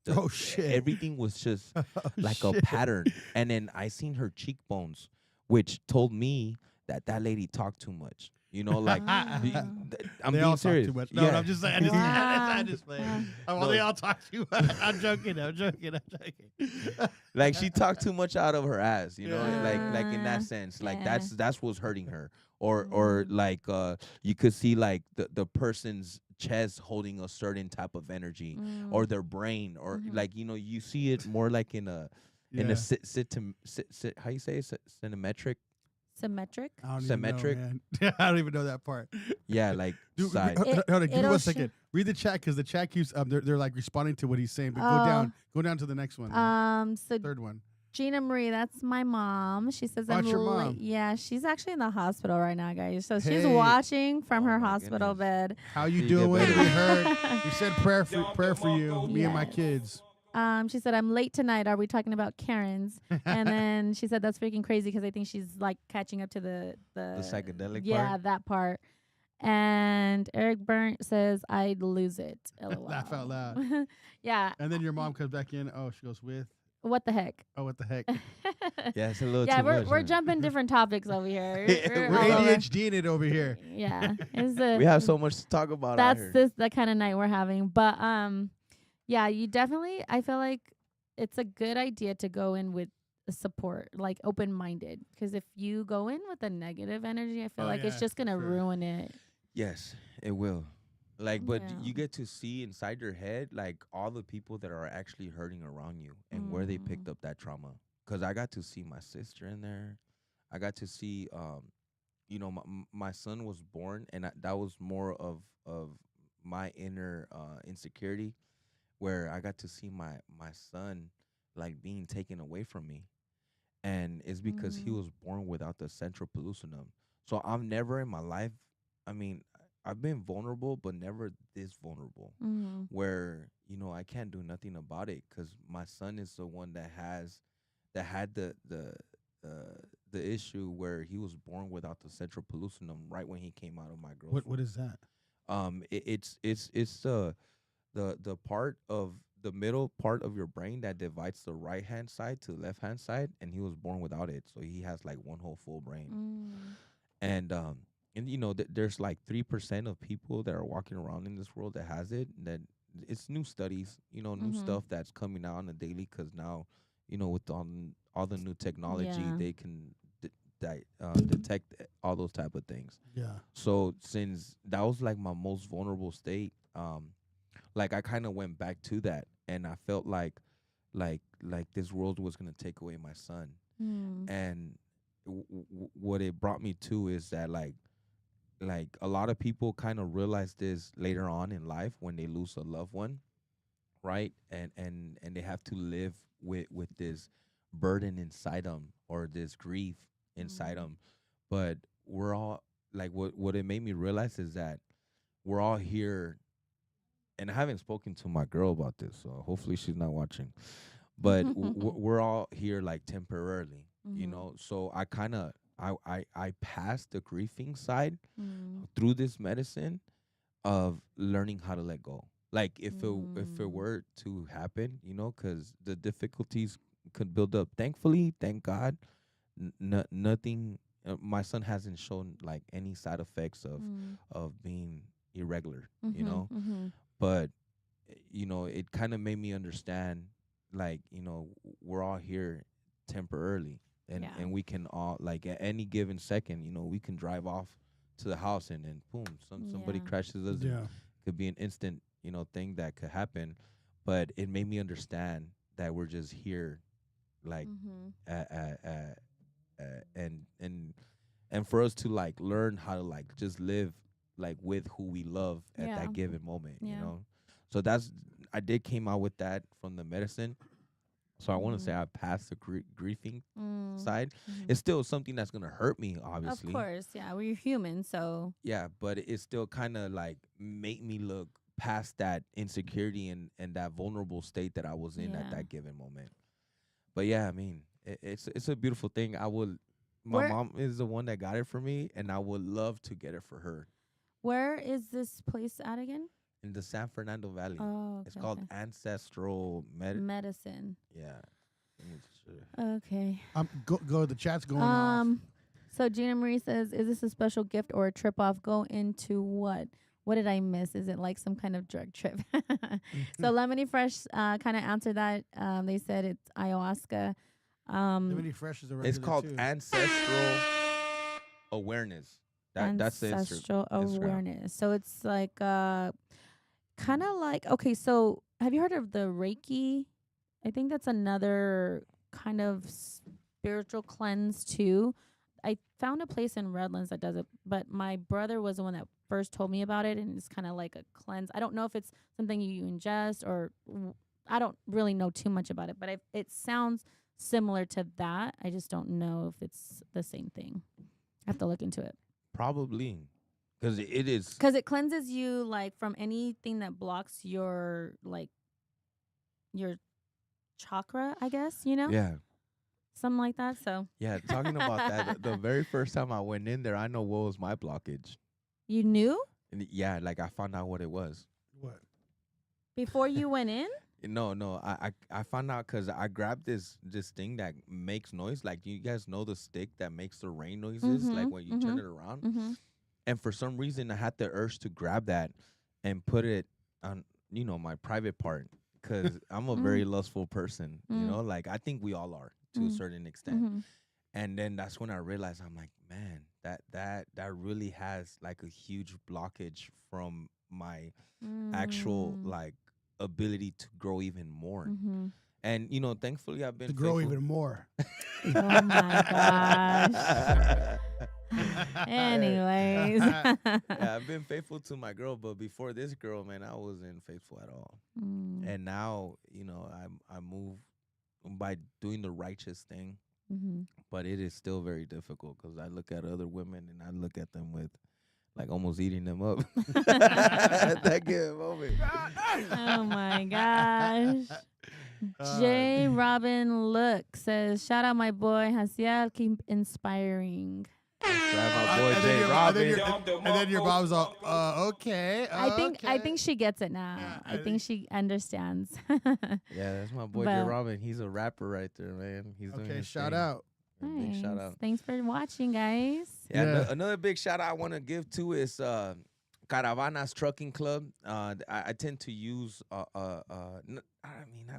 everything was just like a pattern. And then I seen her cheekbones, which told me that lady talked too much. You know, like, I'm being serious. Too much. No, I'm just saying. I just play. Well, they all talk too much. I'm joking. Like, she talked too much out of her ass. You know, like in that sense. Like, that's what's hurting her. Or like, you could see like the person's chest holding a certain type of energy, or their brain, or like, you know, you see it more like in a how you say it? Symmetric. Symmetric? Symmetric? I don't even know that part. Yeah, like, dude, side. Hold on, give me 1 second. Read the chat, because the chat keeps they're like responding to what he's saying. But go down to the next one. So third one. Gina Marie, that's my mom. She says I'm your mom. Yeah, she's actually in the hospital right now, guys. So she's watching from her hospital bed. How you doing? We heard. We said prayer for you, me and my kids. She said, I'm late tonight. Are we talking about Karen's? And then she said, that's freaking crazy, because I think she's like catching up to the psychedelic part? Yeah, that part. And Eric Burnt says, I'd lose it. LOL. Laugh out loud. Yeah. And then your mom comes back in. Oh, she goes with. What the heck? Oh, what the heck? Yeah, it's a little too much. We're jumping different topics over here. We're ADHDing it over here. Yeah. We have so much to talk about. That's the kind of night we're having. But yeah, you definitely, I feel like it's a good idea to go in with support, like open-minded. Because if you go in with a negative energy, I feel like it's just going to ruin it. Yes, it will. Like, but you get to see inside your head, like, all the people that are actually hurting around you and where they picked up that trauma. Because I got to see my sister in there. I got to see, you know, my son was born, and that was more of my inner insecurity, where I got to see my son, like, being taken away from me. And it's because he was born without the central pellucidum. So I've never in my life, I mean, I've been vulnerable, but never this vulnerable, where, you know, I can't do nothing about it, because my son is the one that had the issue where he was born without the central pellucidum right when he came out of my girl's. What is that? It's the part of the middle part of your brain that divides the right hand side to left hand side, and he was born without it, so he has like one whole full brain. And you know, there's like 3% of people that are walking around in this world that has it. And that it's new studies, you know, new stuff that's coming out on a daily, because now, you know, with all the new technology, they can detect all those type of things. Yeah. So since that was like my most vulnerable state, like I kind of went back to that, and I felt like this world was gonna take away my son. And what it brought me to is that like a lot of people kind of realize this later on in life when they lose a loved one, right? And they have to live with this burden inside them, or this grief inside them. But we're all like, what it made me realize is that we're all here. And I haven't spoken to my girl about this, so hopefully she's not watching. but we're all here like temporarily, you know. So I kind of I passed the grieving side through this medicine of learning how to let go. Like if it were to happen, you know, because the difficulties could build up. Thankfully, thank God, nothing. My son hasn't shown like any side effects of being irregular, you know. But you know, it kind of made me understand, like, you know, we're all here temporarily, and we can all, like, at any given second, you know, we can drive off to the house and then boom, somebody crashes us. Yeah, could be an instant, you know, thing that could happen. But it made me understand that we're just here, like, and for us to like learn how to like just live like with who we love at that given moment, you know. So I did came out with that from the medicine. So I want to say I passed the grieving side. It's still something that's gonna hurt me, obviously. Of course, yeah, we're human, so. Yeah, but it still kind of like made me look past that insecurity and that vulnerable state that I was in at that given moment. But yeah, I mean, it's a beautiful thing. My mom is the one that got it for me, and I would love to get it for her. Where is this place at again? In the San Fernando Valley. Oh, okay, it's called Ancestral Medicine. Yeah. Okay. Go. The chat's going off. So Gina Marie says, "Is this a special gift or a trip off? Go into what? What did I miss? Is it like some kind of drug trip?" So Lemony Fresh kind of answered that. They said it's ayahuasca. Lemony Fresh is a regular. It's called too. Ancestral Awareness. That's the Ancestral Awareness. So it's like kind of like, okay, so have you heard of the Reiki? I think that's another kind of spiritual cleanse too. I found a place in Redlands that does it, but my brother was the one that first told me about it, and it's kind of like a cleanse. I don't know if it's something you ingest or I don't really know too much about it, but it sounds similar to that. I just don't know if it's the same thing. I have to look into it. Probably. Because it is. Because it cleanses you like from anything that blocks your like your chakra, I guess, you know? Yeah. Something like that. So yeah, talking about that, the very first time I went in there, I know what was my blockage. You knew? And yeah, like I found out what it was. What? Before you went in? No. I found out because I grabbed this thing that makes noise. Like, you guys know the stick that makes the rain noises, like when you turn it around. And for some reason, I had the urge to grab that and put it on, you know, my private part, because I'm a very lustful person. You know, like I think we all are to a certain extent. And then that's when I realized, I'm like, man, that really has like a huge blockage from my actual like ability to grow even more. And you know, thankfully I've been to grow even more. Oh my gosh. Anyways. Yeah, I've been faithful to my girl, but before this girl, man, I wasn't faithful at all. And now, you know, I move by doing the righteous thing. But it is still very difficult because I look at other women and I look at them with like almost eating them up at that given moment. Oh my gosh. J. Robin Look says, "Shout out my boy Jaziel, keep inspiring." My boy J. Robin. And then your mom's all, okay. I think she gets it now. Yeah, I think she understands. Yeah, that's my boy J. Robin. He's a rapper right there, man. He's doing his shout thing. out. Nice. Big shout out. Thanks for watching, guys. Yeah. Another big shout out I want to give to is Caravanas Trucking Club. I tend to use I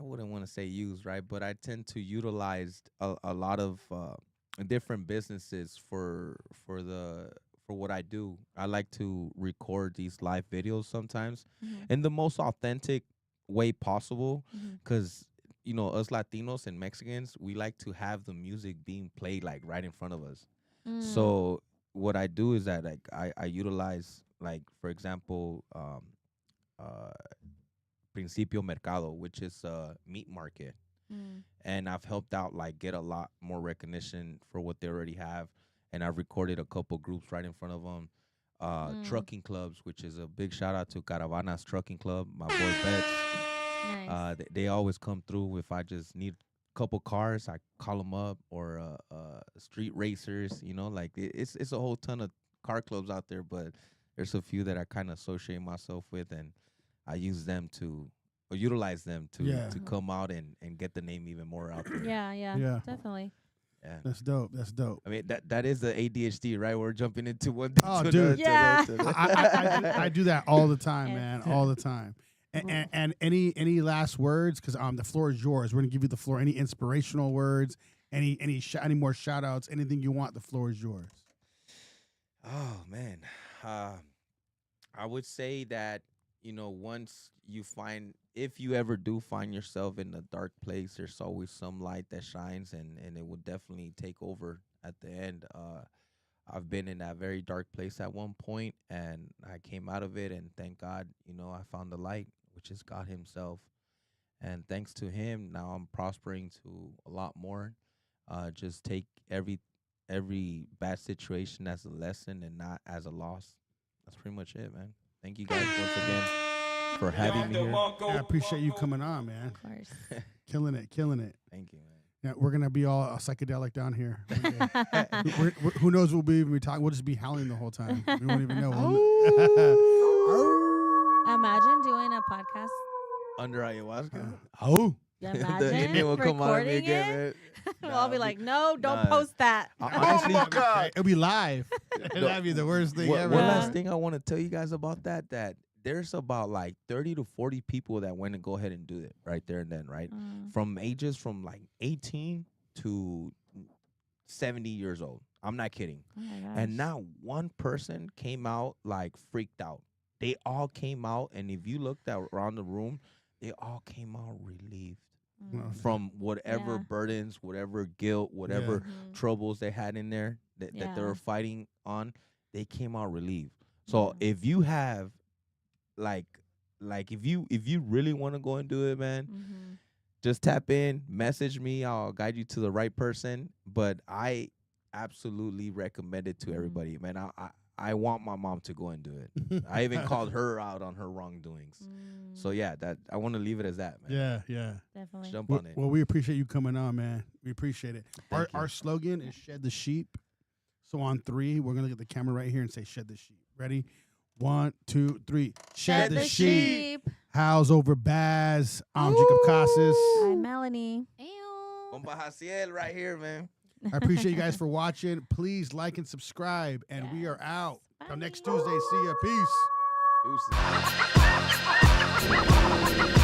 wouldn't want to say use, right? But I tend to utilize a lot of different businesses for what I do. I like to record these live videos sometimes in the most authentic way possible, because you know, us Latinos and Mexicans, we like to have the music being played like right in front of us. So what I do is that like I utilize, like, for example, Principio Mercado, which is a meat market. And I've helped out like get a lot more recognition for what they already have. And I've recorded a couple groups right in front of them. Trucking clubs, which is a big shout out to Caravanas Trucking Club, my boy Betts. Nice. They always come through. If I just need a couple cars, I call them up, or street racers. You know, like it's a whole ton of car clubs out there, but there's a few that I kind of associate myself with, and I use them to or utilize them to come out and get the name even more out there. Yeah, definitely. Yeah. That's dope. I mean, that is the ADHD, right? We're jumping into one thing. Oh, dude. I do that all the time, Yeah. man. All the time. And any last words? Because the floor is yours. We're gonna give you the floor. Any inspirational words? Any more shout outs? Anything you want? The floor is yours. Oh man, I would say that once if you ever do find yourself in a dark place, there's always some light that shines, and it will definitely take over at the end. I've been in that very dark place at one point, and I came out of it, and thank God, I found the light, which is God himself. And thanks to him, now I'm prospering to a lot more. Just take every bad situation as a lesson and not as a loss. That's pretty much it, man. Thank you guys once again for having me here. I appreciate you coming on, man. Of course. Killing it. Thank you, man. Yeah, we're gonna be all psychedelic down here. Who knows? We'll be talking. We'll just be howling the whole time. We won't even know. Imagine doing a podcast under ayahuasca. Imagine the Indian will come out of me again, man. I'll be like, no, don't post that. Honestly, it'll be live. That'd be the worst thing ever. One last thing I want to tell you guys about that there's about like 30 to 40 people that went to go ahead and do it right there and then, right? From ages from like 18 to 70 years old. I'm not kidding. Oh my gosh. And not one person came out like freaked out. They all came out, and if you looked around the room, they all came out relieved from whatever burdens, whatever guilt, whatever troubles they had in there that they were fighting on. They came out relieved. So if you have like if you really want to go and do it, man, just tap in, message me. I'll guide you to the right person. But I absolutely recommend it to everybody, man. I want my mom to go and do it. I even called her out on her wrongdoings. So yeah, that I want to leave it as that, man. Yeah. Definitely. Jump on it. Well, we appreciate you coming on, man. We appreciate it. Our slogan is "Shed the Sheep." So on 3, we're gonna look at the camera right here and say "Shed the Sheep." Ready? 1, 2, 3. Shed the sheep. Howls over Baaz. I'm Jacob Casas. I'm Melanie. Compa Jaziel right here, man. I appreciate you guys for watching. Please like and subscribe, and we are out. Till next Tuesday. See ya. Peace. Deuces.